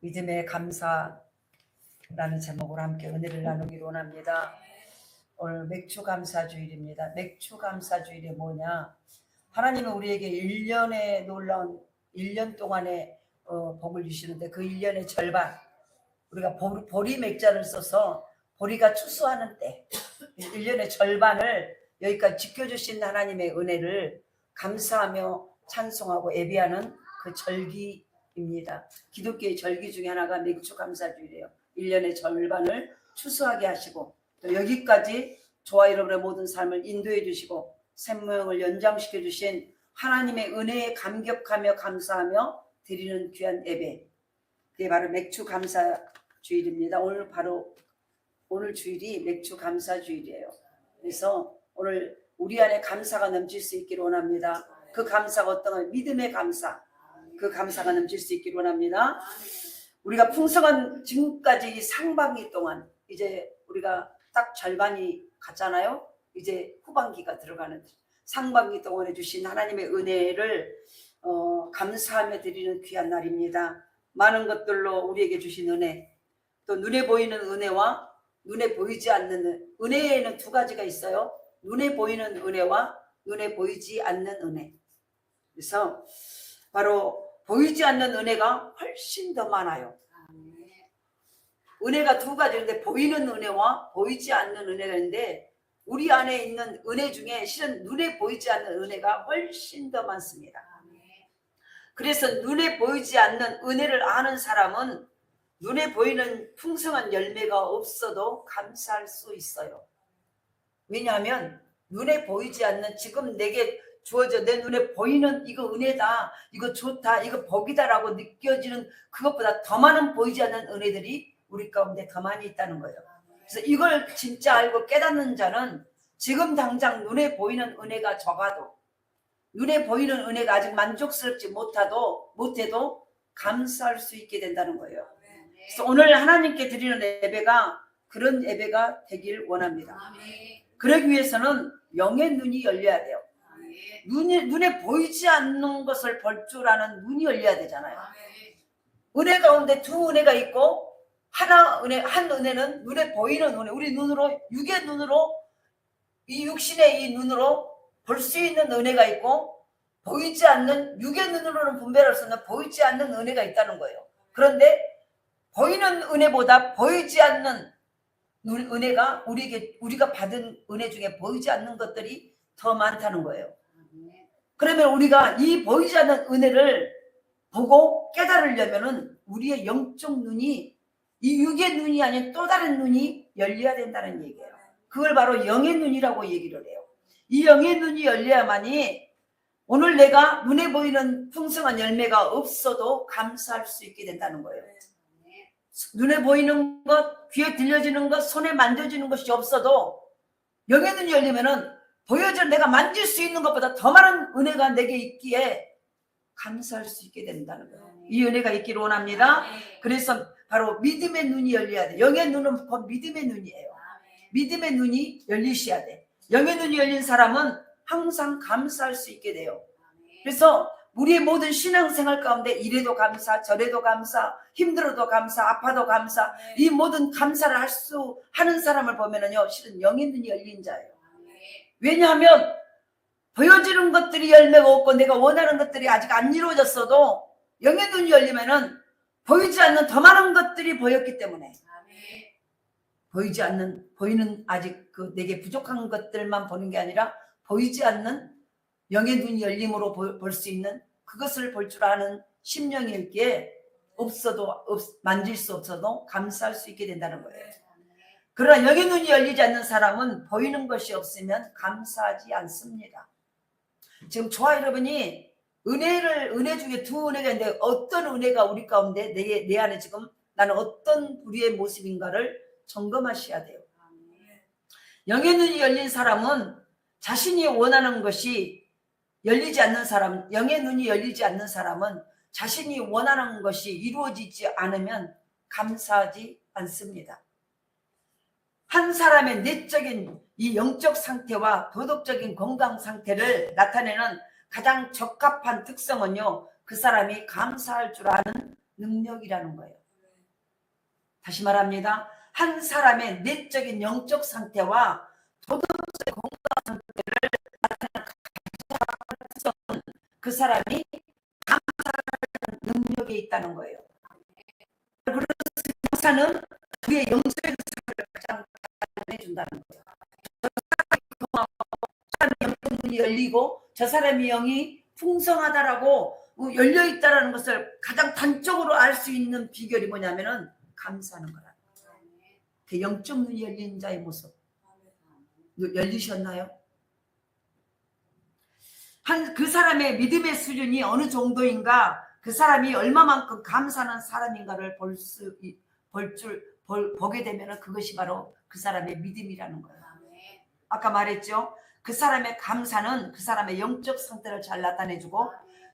믿음의 감사라는 제목으로 함께 은혜를 나누기로 원합니다. 오늘 맥주 감사주일입니다. 맥주 감사주일이 뭐냐? 하나님은 우리에게 1년의 놀라운 1년 동안의 복을 주시는데 그 1년의 절반, 우리가 보리 맥자를 써서 보리가 추수하는 때 1년의 절반을 여기까지 지켜주신 하나님의 은혜를 감사하며 찬송하고 예배하는 그 절기입니다. 기독교의 절기 중에 하나가 맥주 감사주일이에요. 1년의 절반을 추수하게 하시고 또 여기까지 저와 여러분의 모든 삶을 인도해 주시고 생명을 연장시켜 주신 하나님의 은혜에 감격하며 감사하며 드리는 귀한 예배, 그게 바로 맥주 감사주일입니다. 오늘 주일이 맥주 감사주일이에요. 그래서 오늘 우리 안에 감사가 넘칠 수 있기를 원합니다. 그 감사가 어떤 믿음의 감사, 그 감사가 넘칠 수 있기를 원합니다. 우리가 풍성한 지금까지 이 상반기 동안 이제 우리가 딱 절반이 갔잖아요. 이제 후반기가 들어가는 상반기 동안에 주신 하나님의 은혜를 감사하며 드리는 귀한 날입니다. 많은 것들로 우리에게 주신 은혜, 또 눈에 보이는 은혜와 눈에 보이지 않는 은혜에는 두 가지가 있어요. 눈에 보이는 은혜와 눈에 보이지 않는 은혜. 그래서 바로 보이지 않는 은혜가 훨씬 더 많아요. 은혜가 두 가지인데 보이는 은혜와 보이지 않는 은혜가 있는데 우리 안에 있는 은혜 중에 실은 눈에 보이지 않는 은혜가 훨씬 더 많습니다. 그래서 눈에 보이지 않는 은혜를 아는 사람은 눈에 보이는 풍성한 열매가 없어도 감사할 수 있어요. 왜냐하면 눈에 보이지 않는 지금 내게 주어져 내 눈에 보이는 이거 은혜다, 이거 좋다, 이거 복이다라고 느껴지는 그것보다 더 많은 보이지 않는 은혜들이 우리 가운데 더 많이 있다는 거예요. 그래서 이걸 진짜 알고 깨닫는 자는 지금 당장 눈에 보이는 은혜가 적어도, 눈에 보이는 은혜가 아직 만족스럽지 못해도 감사할 수 있게 된다는 거예요. 그래서 오늘 하나님께 드리는 예배가 그런 예배가 되길 원합니다. 그러기 위해서는 영의 눈이 열려야 돼요. 눈에 보이지 않는 것을 볼 줄 아는 눈이 열려야 되잖아요. 은혜 가운데 두 은혜가 있고 한 은혜는 눈에 보이는 은혜, 우리 눈으로, 육의 눈으로, 이 육신의 이 눈으로 볼 수 있는 은혜가 있고 보이지 않는, 육의 눈으로는 분별할 수 없는 보이지 않는 은혜가 있다는 거예요. 그런데 보이는 은혜보다 보이지 않는 은혜가 우리가 받은 은혜 중에 보이지 않는 것들이 더 많다는 거예요. 그러면 우리가 이 보이지 않는 은혜를 보고 깨달으려면은 우리의 영적 눈이, 이 육의 눈이 아닌 또 다른 눈이 열려야 된다는 얘기예요. 그걸 바로 영의 눈이라고 얘기를 해요. 이 영의 눈이 열려야만이 오늘 내가 눈에 보이는 풍성한 열매가 없어도 감사할 수 있게 된다는 거예요. 눈에 보이는 것, 귀에 들려지는 것, 손에 만져지는 것이 없어도 영의 눈이 열리면은 보여져 내가 만질 수 있는 것보다 더 많은 은혜가 내게 있기에 감사할 수 있게 된다는 거예요. 이 은혜가 있기를 원합니다. 그래서 바로 믿음의 눈이 열려야 돼. 영의 눈은 곧 믿음의 눈이에요. 믿음의 눈이 열리셔야 돼. 영의 눈이 열린 사람은 항상 감사할 수 있게 돼요. 그래서 우리의 모든 신앙생활 가운데 이래도 감사, 저래도 감사, 힘들어도 감사, 아파도 감사, 이 모든 감사를 하는 사람을 보면은요, 실은 영의 눈이 열린 자예요. 왜냐하면 보여지는 것들이 열매가 없고 내가 원하는 것들이 아직 안 이루어졌어도 영의 눈이 열리면은 보이지 않는 더 많은 것들이 보였기 때문에 보이는 아직 내게 부족한 것들만 보는 게 아니라 보이지 않는 영의 눈이 열림으로 볼 수 있는 그것을 볼 줄 아는 심령이기에 만질 수 없어도 감사할 수 있게 된다는 거예요. 그러나 영의 눈이 열리지 않는 사람은 보이는 것이 없으면 감사하지 않습니다. 지금 저와 여러분이 은혜 중에 두 은혜가 있는데 어떤 은혜가 우리 가운데 내 안에 지금 나는 어떤 우리의 모습인가를 점검하셔야 돼요. 영의 눈이 열린 사람은 자신이 원하는 것이 열리지 않는 사람, 영의 눈이 열리지 않는 사람은 자신이 원하는 것이 이루어지지 않으면 감사하지 않습니다. 한 사람의 내적인 이 영적 상태와 도덕적인 건강 상태를 나타내는 가장 적합한 특성은요, 그 사람이 감사할 줄 아는 능력이라는 거예요. 다시 말합니다. 한 사람의 내적인 영적 상태와 도덕적 건강 상태를 나타내는 그 사람이 감사하는 능력에 있다는 거예요. 그래서 감사는 그의 영적인 상태를 가장 해준다는 거예요. 저 사람의 영적 문이 열리고 저 사람의 영이 풍성하다라고 열려있다는 것을 가장 단적으로 알 수 있는 비결이 뭐냐면은 감사하는 거라. 그 영적 눈이 열린 자의 모습 열리셨나요? 그 사람의 믿음의 수준이 어느 정도인가, 그 사람이 얼마만큼 감사하는 사람인가를 보게 되면 그것이 바로 그 사람의 믿음이라는 거예요. 아까 말했죠. 그 사람의 감사는 그 사람의 영적 상태를 잘 나타내주고,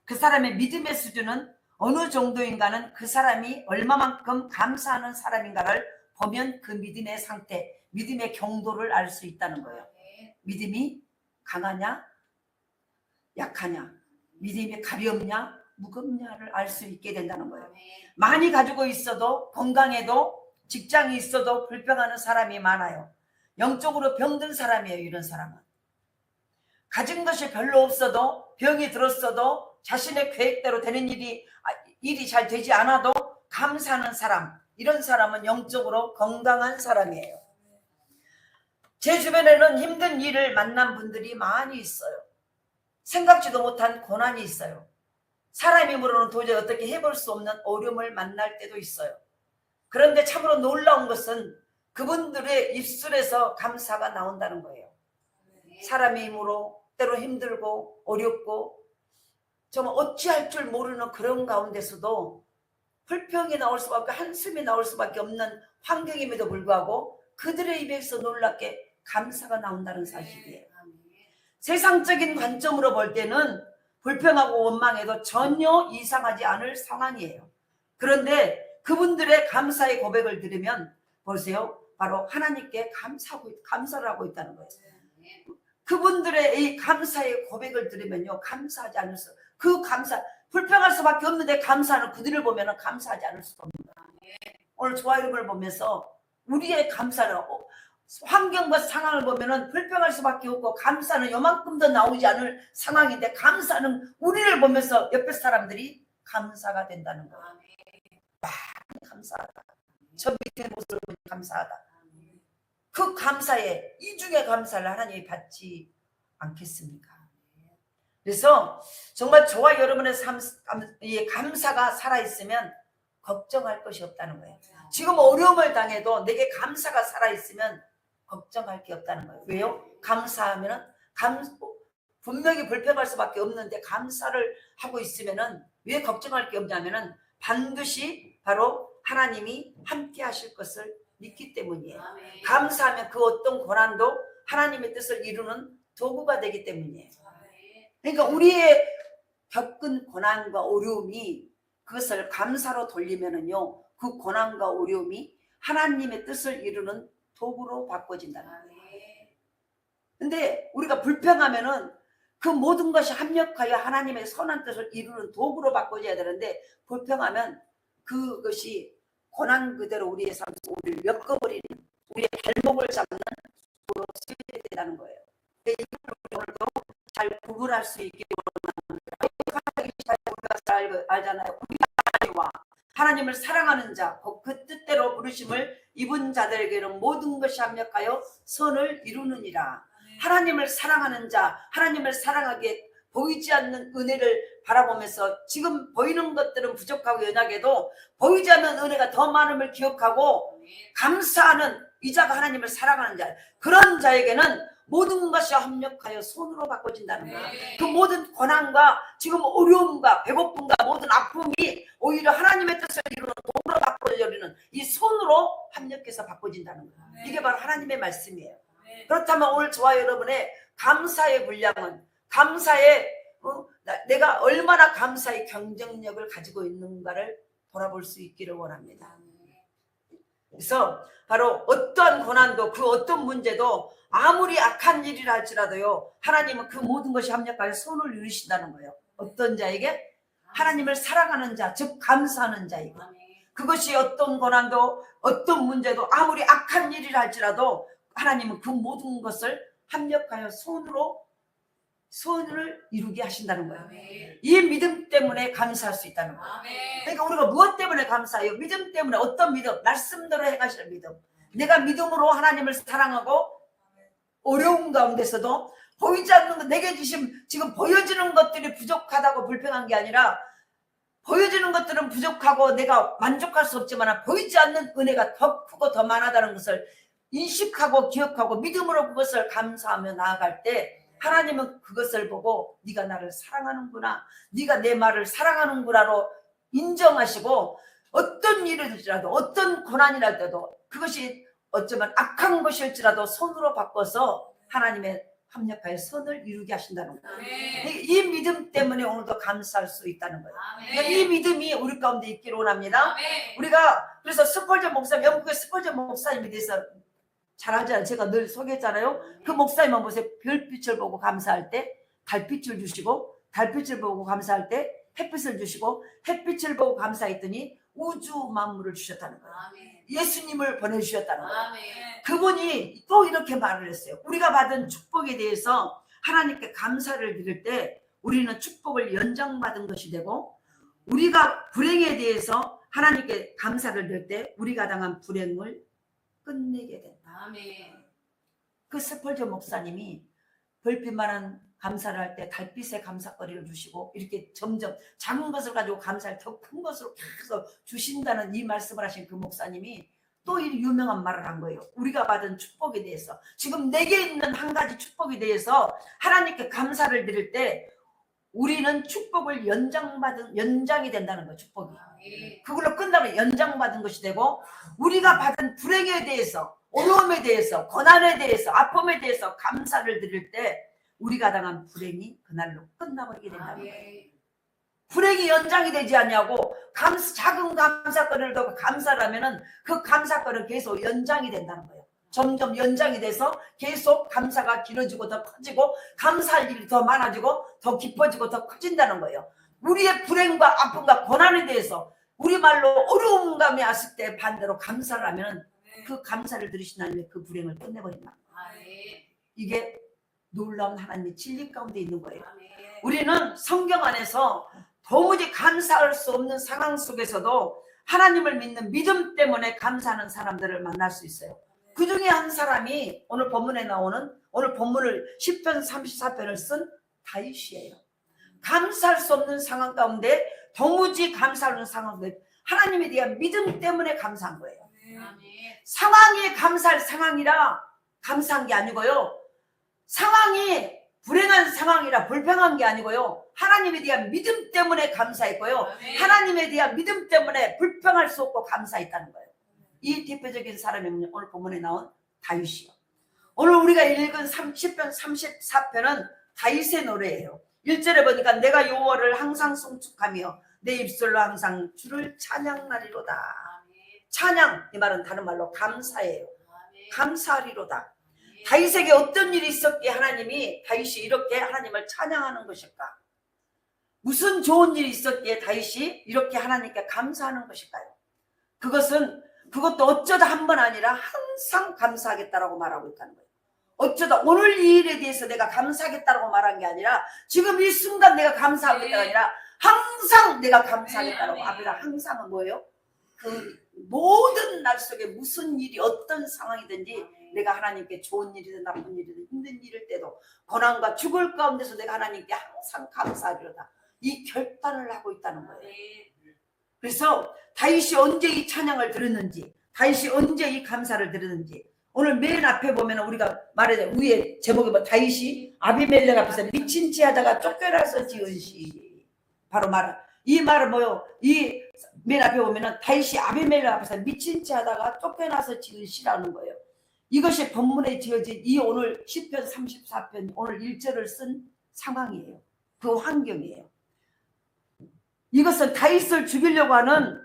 그 사람의 믿음의 수준은 어느 정도인가는 그 사람이 얼마만큼 감사하는 사람인가를 보면 그 믿음의 상태, 믿음의 경도를 알 수 있다는 거예요. 믿음이 강하냐 약하냐, 믿음이 가볍냐 무겁냐를 알 수 있게 된다는 거예요. 많이 가지고 있어도, 건강해도, 직장이 있어도 불평하는 사람이 많아요. 영적으로 병든 사람이에요. 이런 사람은 가진 것이 별로 없어도, 병이 들었어도 자신의 계획대로 되는 일이 잘 되지 않아도 감사하는 사람, 이런 사람은 영적으로 건강한 사람이에요. 제 주변에는 힘든 일을 만난 분들이 많이 있어요. 생각지도 못한 고난이 있어요. 사람 힘으로는 도저히 어떻게 해볼 수 없는 어려움을 만날 때도 있어요. 그런데 참으로 놀라운 것은 그분들의 입술에서 감사가 나온다는 거예요. 사람의 힘으로 때로 힘들고 어렵고 정말 어찌할 줄 모르는 그런 가운데서도 불평이 나올 수밖에, 한숨이 나올 수밖에 없는 환경임에도 불구하고 그들의 입에서 놀랍게 감사가 나온다는 사실이에요. 세상적인 관점으로 볼 때는 불평하고 원망해도 전혀 이상하지 않을 상황이에요. 그런데 그분들의 감사의 고백을 들으면 보세요. 바로 하나님께 감사를 하고 있다는 거예요. 그분들의 이 감사의 고백을 들으면요, 감사하지 않을 수, 그 감사, 불평할 수밖에 없는데 감사하는 그들을 보면 감사하지 않을 수가 없는 거예요. 오늘 좋아요를 보면서 우리의 감사는 환경과 상황을 보면은 불평할 수밖에 없고 감사는 요만큼도 나오지 않을 상황인데, 감사는 우리를 보면서 옆에 사람들이 감사가 된다는 거예요. 많이 감사하다. 저 믿음의 모습을 보니 감사하다. 그 감사에 이중의 감사를 하나님이 받지 않겠습니까? 그래서 정말 저와 여러분의 감사가 살아있으면 걱정할 것이 없다는 거예요. 지금 어려움을 당해도 내게 감사가 살아있으면 걱정할 게 없다는 거예요. 왜요? 감사하면은 분명히 불평할 수밖에 없는데 감사를 하고 있으면은 왜 걱정할 게 없냐면은 반드시 바로 하나님이 함께 하실 것을 믿기 때문이에요. 감사하면 그 어떤 고난도 하나님의 뜻을 이루는 도구가 되기 때문이에요. 그러니까 우리의 겪은 고난과 어려움이 그것을 감사로 돌리면은요, 그 고난과 어려움이 하나님의 뜻을 이루는 도구로 바꿔진다는 거예요. 근데 우리가 불평하면은 그 모든 것이 합력하여 하나님의 선한 뜻을 이루는 도구로 바꿔져야 되는데, 불평하면 그것이 고난 그대로 우리의 삶에서 우리를 엮어버리는, 우리의 발목을 잡는 도구로 쓰여야 된다는 거예요. 이걸 오늘도 잘 구분할 수 있게 우리가 잘 알잖아요. 우리 아이와 하나님을 사랑하는 자, 그 뜻대로 부르심을 입은 자들에게는 모든 것이 합력하여 선을 이루느니라. 하나님을 사랑하는 자, 하나님을 사랑하게 보이지 않는 은혜를 바라보면서 지금 보이는 것들은 부족하고 연약해도 보이지 않는 은혜가 더 많음을 기억하고 감사하는 이 자가 하나님을 사랑하는 자, 그런 자에게는 모든 것이 합력하여 손으로 바꿔진다는 거야. 그 모든 고난과 지금 어려움과 배고픔과 모든 아픔이 오히려 하나님의 뜻을 이루는 도구로 바꿔져버리는 이 손으로 합력해서 바꿔진다는 거야. 이게 바로 하나님의 말씀이에요. 그렇다면 오늘 저와 여러분의 감사의 분량은, 감사의 내가 얼마나 감사의 경쟁력을 가지고 있는가를 돌아볼 수 있기를 원합니다. 그래서 바로 어떠한 고난도, 그 어떤 문제도 아무리 악한 일이라 할지라도요, 하나님은 그 모든 것이 합력하여 손을 이루신다는 거예요. 어떤 자에게? 하나님을 사랑하는 자, 즉 감사하는 자에게. 그것이 어떤 고난도 어떤 문제도 아무리 악한 일이라 할지라도 하나님은 그 모든 것을 합력하여 소원을 이루게 하신다는 거예요. 아멘. 이 믿음 때문에 감사할 수 있다는 거예요. 아멘. 그러니까 우리가 무엇 때문에 감사해요? 믿음 때문에. 어떤 믿음? 말씀대로 행하시는 믿음. 내가 믿음으로 하나님을 사랑하고 어려운 가운데서도 보이지 않는 것, 내게 주신 지금 보여지는 것들이 부족하다고 불평한 게 아니라 보여지는 것들은 부족하고 내가 만족할 수 없지만 보이지 않는 은혜가 더 크고 더 많아다는 것을 인식하고 기억하고 믿음으로 그것을 감사하며 나아갈 때 하나님은 그것을 보고 네가 나를 사랑하는구나, 네가 내 말을 사랑하는구나로 인정하시고 어떤 일이라도 어떤 고난이라도 그것이 어쩌면 악한 것일지라도 선으로 바꿔서 하나님의 합력하여 선을 이루게 하신다는 거예요. 아멘. 이 믿음 때문에 오늘도 감사할 수 있다는 거예요. 아멘. 그러니까 이 믿음이 우리 가운데 있기를 원합니다. 아멘. 우리가 그래서 스펄전 목사님, 영국의 스펄전 목사님에 대해서 잘 알잖아요. 제가 늘 소개했잖아요. 그 목사님만 보세요. 별빛을 보고 감사할 때 달빛을 주시고, 달빛을 보고 감사할 때 햇빛을 주시고, 햇빛을 보고 감사했더니 우주 만물을 주셨다는 거예요. 아멘. 예수님을 보내주셨다는 거예요. 아멘. 그분이 또 이렇게 말을 했어요. 우리가 받은 축복에 대해서 하나님께 감사를 드릴 때 우리는 축복을 연장받은 것이 되고, 우리가 불행에 대해서 하나님께 감사를 드릴 때 우리가 당한 불행을 끝내게 된다. 아멘. 그 스펄전 목사님이 별빛만한 감사를 할 때 달빛에 감사거리를 주시고 이렇게 점점 작은 것을 가지고 감사를 더 큰 것으로 계속 주신다는 이 말씀을 하신 그 목사님이 또 이 유명한 말을 한 거예요. 우리가 받은 축복에 대해서, 지금 내게 있는 한 가지 축복에 대해서 하나님께 감사를 드릴 때 우리는 축복을 연장이 된다는 거예요. 축복이 그걸로 끝나면 연장받은 것이 되고, 우리가 받은 불행에 대해서, 어려움에 대해서, 고난에 대해서, 아픔에 대해서 감사를 드릴 때 우리가 당한 불행이 그날로 끝나버리게 된다는 거예요. 불행이 연장이 되지 않냐고. 작은 감사거리를 두고 감사를 하면은 그 감사거리는 계속 연장이 된다는 거예요. 점점 연장이 돼서 계속 감사가 길어지고 더 커지고 감사할 일이 더 많아지고 더 깊어지고 더 커진다는 거예요. 우리의 불행과 아픔과 고난에 대해서 우리말로 어려움감이 왔을 때 반대로 감사를 하면 그 감사를 들으신 하나님의 그 불행을 끝내버린다. 이게 놀라운 하나님의 진리 가운데 있는 거예요. 우리는 성경 안에서 도무지 감사할 수 없는 상황 속에서도 하나님을 믿는 믿음 때문에 감사하는 사람들을 만날 수 있어요. 그 중에 한 사람이 오늘 본문에 나오는, 오늘 본문을 10편 34편을 쓴 다윗이에요. 감사할 수 없는 상황 가운데 도무지 감사하는 상황 가운데 하나님에 대한 믿음 때문에 감사한 거예요. 상황이 감사할 상황이라 감사한 게 아니고요, 상황이 불행한 상황이라 불평한 게 아니고요, 하나님에 대한 믿음 때문에 감사했고요, 하나님에 대한 믿음 때문에 불평할 수 없고 감사했다는 거예요. 이 대표적인 사람이 오늘 본문에 나온 다윗이요. 오늘 우리가 읽은 10편 34편은 다윗의 노래예요. 1절에 보니까 내가 여호와를 항상 송축하며 내 입술로 항상 주를 찬양하리로다. 찬양, 이 말은 다른 말로 감사예요. 감사하리로다. 다윗에게 어떤 일이 있었기에 하나님이 다윗이 이렇게 하나님을 찬양하는 것일까? 무슨 좋은 일이 있었기에 다윗이 이렇게 하나님께 감사하는 것일까요? 그것도 어쩌다 한 번 아니라 항상 감사하겠다라고 말하고 있다는 거예요. 어쩌다 오늘 이 일에 대해서 내가 감사하겠다라고 말한 게 아니라 지금 이 순간 내가 감사하겠다가 아니라 항상 내가 감사하겠다라고. 앞에다 항상은 뭐예요? 그 모든 날 속에 무슨 일이 어떤 상황이든지 내가 하나님께 좋은 일이든 나쁜 일이든 힘든 일일 때도 고난과 죽을 가운데서 내가 하나님께 항상 감사하리로다. 이 결단을 하고 있다는 거예요. 그래서 다윗이 언제 이 찬양을 들었는지, 다윗이 언제 이 감사를 들었는지, 오늘 맨 앞에 보면 우리가 말해 위에 제목이 뭐 다윗이 아비멜렉 앞에서 미친 체 하다가 쫓겨나서 지은 시. 바로 이 말은 뭐요? 이 맨 앞에 보면은 다윗이 아비멜렉 앞에서 미친 체 하다가 쫓겨나서 지은 시라는 거예요. 이것이 본문에 지어진 이 오늘 10편 34편 오늘 1절을 쓴 상황이에요. 그 환경이에요. 이것은 다윗을 죽이려고 하는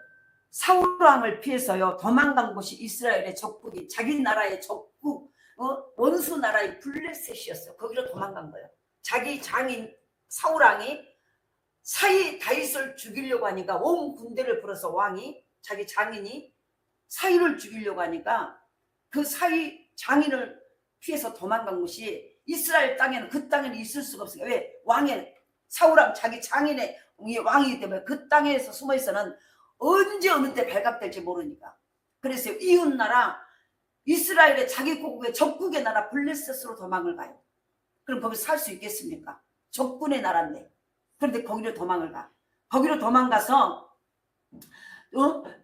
사울 왕을 피해서요 도망간 곳이 이스라엘의 적국이, 자기 나라의 적국, 원수 나라의 블레셋이었어요. 거기로 도망간 거예요. 자기 장인 사울 왕이 사이 다윗을 죽이려고 하니까 온 군대를 불어서 왕이 자기 장인이 사위를 죽이려고 하니까 그 사위 장인을 피해서 도망간 곳이 이스라엘 땅에는 그 땅에는 있을 수가 없어요. 왜? 왕의 사울왕 자기 장인의 왕이기 때문에 그 땅에서 숨어 있어는 언제 어느 때 발각될지 모르니까. 그래서 이웃나라 이스라엘의 자기 고국의 적국의 나라 블레셋으로 도망을 가요. 그럼 거기서 살 수 있겠습니까? 적군의 나라인데. 그런데 거기로 도망을 가. 거기로 도망가서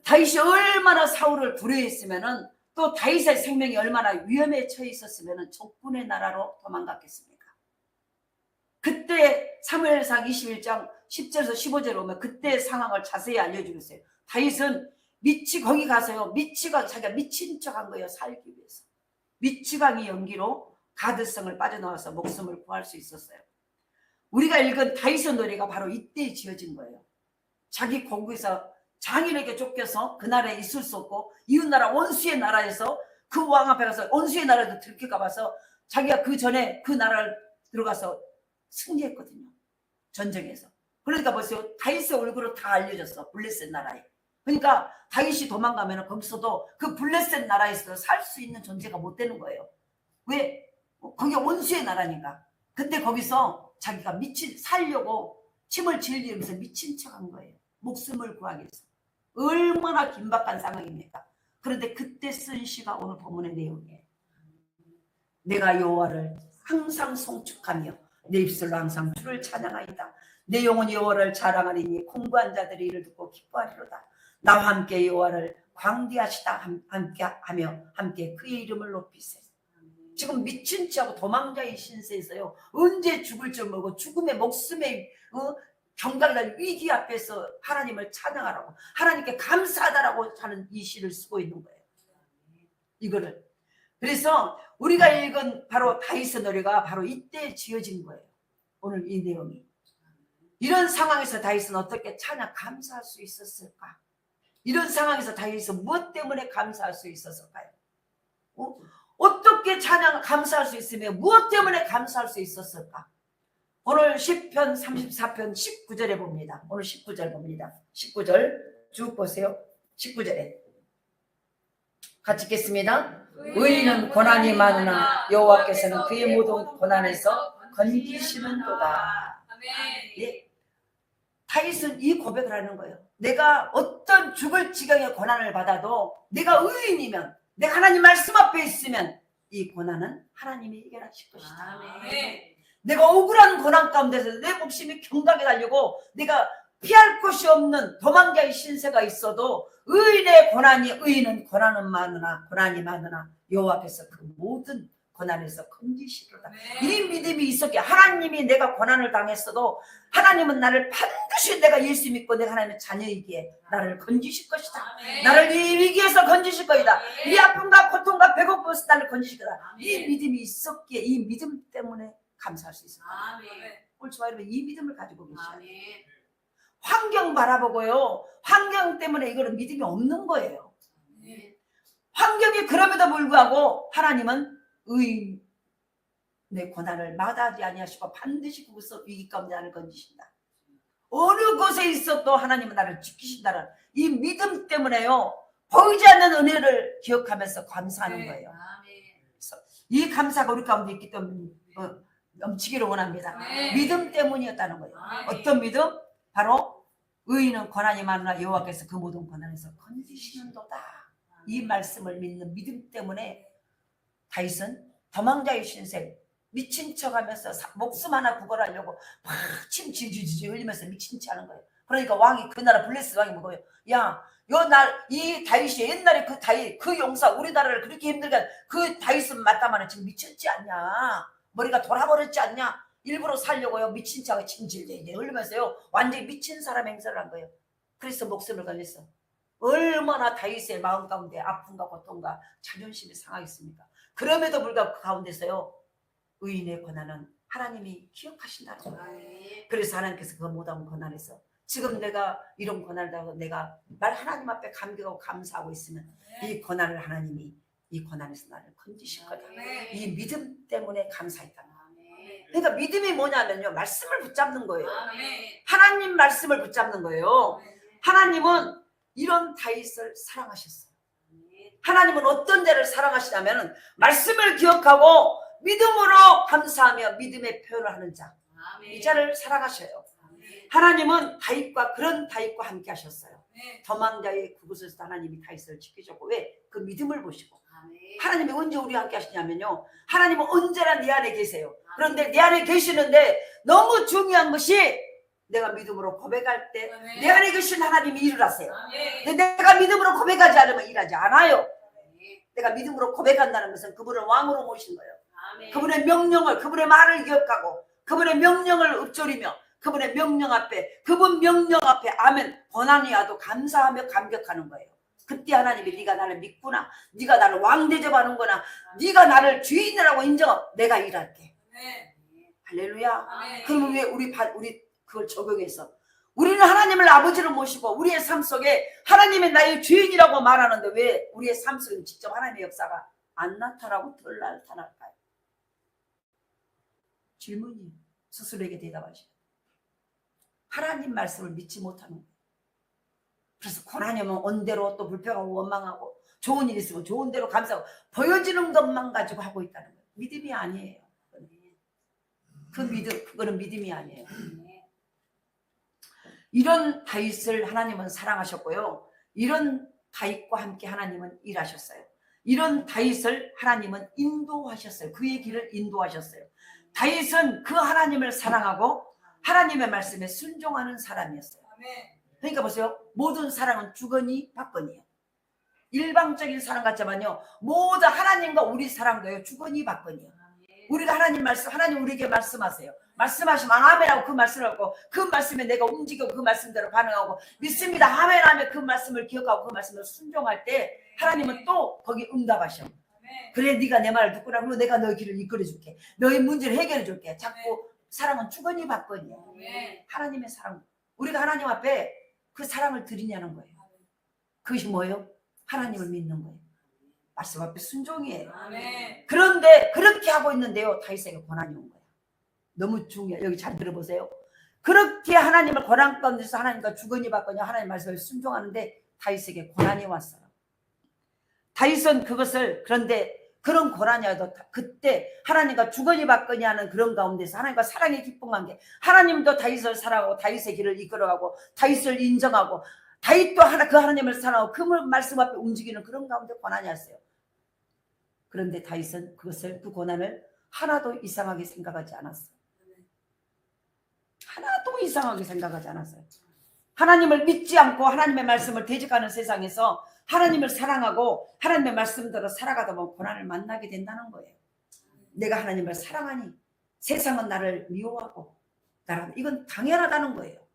다윗이 얼마나 사울을 두려워했으면은 또 다윗의 생명이 얼마나 위험에 처해 있었으면은 적군의 나라로 도망갔겠습니까? 그때 사무엘상 21장 10절에서 15절에 오면 그때 상황을 자세히 알려주고 있어요. 다윗은 거기 가서요. 미치광 자기가 미친 척한 거예요. 살기 위해서. 미치광이 연기로 가드성을 빠져나와서 목숨을 구할 수 있었어요. 우리가 읽은 다윗의 노래가 바로 이때 지어진 거예요. 자기 고국에서 장인에게 쫓겨서 그 나라에 있을 수 없고 이웃나라 원수의 나라에서 그 왕 앞에 가서 원수의 나라에도 들킬까 봐서 자기가 그 전에 그 나라를 들어가서 승리했거든요. 전쟁에서. 그러니까 벌써 다윗의 얼굴로 다 알려졌어. 블레셋 나라에. 그러니까 다윗이 도망가면 거기서도 그 블레셋 나라에서 살 수 있는 존재가 못 되는 거예요. 왜? 거기 원수의 나라니까. 근데 거기서 자기가 살려고 침을 질리면서 미친 척한 거예요. 목숨을 구하기 위해서. 얼마나 긴박한 상황입니까? 그런데 그때 쓴 시가 오늘 본문의 내용이에요. 내가 여호와를 항상 송축하며 내 입술로 항상 주를 찬양하이다. 내 영혼 여호와를 자랑하리니 공부한 자들이 이를 듣고 기뻐하리로다. 나와 함께 여호와를 광대하시다 함께하며 함께 그의 이름을 높이세. 지금 미친 척하고 도망자의 신세에서요. 언제 죽을 줄 모르고 죽음의 목숨의 경각이나 위기 앞에서 하나님을 찬양하라고 하나님께 감사하다라고 하는 이 시를 쓰고 있는 거예요. 이거를. 그래서 우리가 읽은 바로 다윗의 노래가 바로 이때 지어진 거예요. 오늘 이 내용이. 이런 상황에서 다윗은 어떻게 찬양 감사할 수 있었을까? 이런 상황에서 다윗은 무엇 때문에 감사할 수 있었을까요? 어떻게 찬양 감사할 수 있으며 무엇 때문에 감사할 수 있었을까? 오늘 시편 34편 19절에 봅니다. 오늘 19절 봅니다. 19절 쭉 보세요. 19절에 같이 읽겠습니다. 의인은 고난이 많으나 여호와께서는 그의 모든 고난에서 건지시는도다. 예. 다윗은 이 고백을 하는 거예요. 내가 어떤 죽을 지경의 고난을 받아도 내가 의인이면 내가 하나님 말씀 앞에 있으면 이 고난은 하나님이 해결하실 것이다. 내가 억울한 고난 가운데서 내 목숨이 경각에 달리고 내가 피할 곳이 없는 도망자의 신세가 있어도 의인은 고난이 많으나 여호와께서 그 모든 고난에서 건지시리로다. 이 믿음이 있었기에 하나님이 내가 고난을 당했어도 하나님은 나를 반드시 내가 예수 믿고 내가 하나님의 자녀이기에 나를 건지실 것이다. 나를 이 위기에서 건지실 것이다. 이 아픔과 고통과 배고픔에서 나를 건지실 거다. 이 믿음이 있었기에 이 믿음 때문에 감사할 수 있습니다. 오늘 저와 여러분 이 믿음을 가지고 계셔야 돼요. 환경 바라보고요. 환경 때문에 이거는 믿음이 없는 거예요. 환경이 그럼에도 불구하고 하나님은 의인의 고난을 마다하지 아니하시고 반드시 그곳에서 위기 가운데 나를 건지신다. 어느 곳에 있어도 하나님은 나를 지키신다는 이 믿음 때문에요. 보이지 않는 은혜를 기억하면서 감사하는 거예요. 그래서 이 감사가 우리 가운데 있기 때문에 넘치기를 원합니다. 믿음 때문이었다는 거예요. 어떤 믿음? 바로 의인은 고난이 많으나 여호와께서 그 모든 고난에서 건지시는도다. 이 말씀을 믿는 믿음 때문에 다윗은 도망자의 신세 미친 척하면서 목숨 하나 구걸하려고 막 침 질질질 흘리면서 미친 척 하는 거예요. 그러니까 왕이 그 나라 블레셋 왕이 뭐예요? 야, 이 다윗이 옛날에 그 다윗 그 용사 우리나라를 그렇게 힘들게 그 다윗은 맞다마는 지금 미쳤지 않냐? 머리가 돌아버렸지 않냐? 일부러 살려고요. 미친 척하고 침 질질 흘리면서요. 완전히 미친 사람 행세를 한 거예요. 그래서 목숨을 걸렸어. 얼마나 다윗의 마음 가운데 아픔과 고통과 자존심이 상하겠습니까? 그럼에도 불구하고 그 가운데서요. 의인의 고난은 하나님이 기억하신다는 거예요. 그래서 하나님께서 그 모든 고난에서 지금 내가 이런 고난을 당하고 내가 하나님 앞에 감격하고 감사하고 있으면 이 고난을 하나님이 이 고난에서 나를 건지실 거다. 이 믿음 때문에 감사했다. 그러니까 믿음이 뭐냐면요. 말씀을 붙잡는 거예요. 하나님 말씀을 붙잡는 거예요. 하나님은 이런 다윗을 사랑하셨어요. 하나님은 어떤 자를 사랑하시냐면 말씀을 기억하고 믿음으로 감사하며 믿음의 표현을 하는 자, 이 자를 사랑하셔요. 하나님은 다윗과 그런 다윗과 함께 하셨어요. 도망자의 그곳에서 하나님이 다윗을 지키셨고, 왜? 그 믿음을 보시고. 하나님이 언제 우리와 함께 하시냐면요, 하나님은 언제나 내 안에 계세요. 그런데 내 안에 계시는데 너무 중요한 것이 내가 믿음으로 고백할 때 내 안에 계신 하나님이 일을 하세요. 근데 내가 믿음으로 고백하지 않으면 일하지 않아요. 내가 믿음으로 고백한다는 것은 그분을 왕으로 모신 거예요. 그분의 명령을, 그분의 말을 기억하고 그분의 명령을 읊조리며 그분의 명령 앞에, 그분 명령 앞에 아멘 고난이 와도 감사하며 감격하는 거예요. 그때 하나님이 네가 나를 믿구나, 네가 나를 왕 대접하는구나, 네가 나를 주인이라고 인정하고 내가 일할게. 할렐루야. 그러면 왜 우리 그걸 적용해서 우리는 하나님을 아버지로 모시고 우리의 삶 속에 하나님이 나의 주인이라고 말하는데 왜 우리의 삶 속에 직접 하나님의 역사가 안 나타나고 덜 나타날까요? 질문이에요. 스스로에게 대답하시오. 하나님 말씀을 믿지 못하는 거예요. 그래서 고난이 오면 온 대로 또 불평하고 원망하고, 좋은 일 있으면 좋은 대로 감사하고 보여지는 것만 가지고 하고 있다는 거예요. 믿음이 아니에요. 그거는 믿음이 아니에요. 이런 다윗을 하나님은 사랑하셨고요, 이런 다윗과 함께 하나님은 일하셨어요. 이런 다윗을 하나님은 인도하셨어요. 그의 길을 인도하셨어요. 다윗은 그 하나님을 사랑하고 하나님의 말씀에 순종하는 사람이었어요. 그러니까 보세요. 모든 사랑은 주거니 받거니예요. 일방적인 사랑 같지만요, 모두 하나님과 우리 사랑도요, 주거니 받거니예요. 우리가 하나님 말씀, 하나님 우리에게 말씀하세요. 말씀하시면 아멘하고 그 말씀을 하고, 그 말씀에 내가 움직이고 그 말씀대로 반응하고 믿습니다 아멘하며 그 말씀을 기억하고 그 말씀을 순종할 때 하나님은 또 거기 응답하셔. 그래, 네가 내 말을 듣구나. 그리고 내가 너의 길을 이끌어줄게. 너의 문제를 해결해줄게. 자꾸 사랑은 주거니 받거니예요. 하나님의 사랑. 우리가 하나님 앞에 그 사랑을 드리냐는 거예요. 그것이 뭐예요? 하나님을 믿는 거예요. 말씀 앞에 순종이에요. 그런데 그렇게 하고 있는데요, 다윗에게 고난이 온 거예요. 너무 중요해요. 여기 잘 들어보세요. 그렇게 하나님을 고난 가운데서 하나님과 주거니 받거니 하나님 말씀을 순종하는데 다윗에게 고난이 왔어요. 다윗은 그것을, 그런데 그런 고난이 와도 그때 하나님과 주거니 받거니 하는 그런 가운데서 하나님과 사랑의 기쁨 관계, 하나님도 다윗을 사랑하고 다윗의 길을 이끌어가고 다윗을 인정하고 다윗도 그 하나님을 사랑하고 그 말씀 앞에 움직이는 그런 가운데 고난이 왔어요. 그런데 다윗은 그 고난을 하나도 이상하게 생각하지 않았어요. 하나도 이상하게 생각하지 않았어요. 하나님을 믿지 않고 하나님의 말씀을 대적하는 세상에서 하나님을 사랑하고 하나님의 말씀대로 살아가다 보면 고난을 만나게 된다는 거예요. 내가 하나님을 사랑하니 세상은 나를 미워하고 이건 당연하다는 거예요.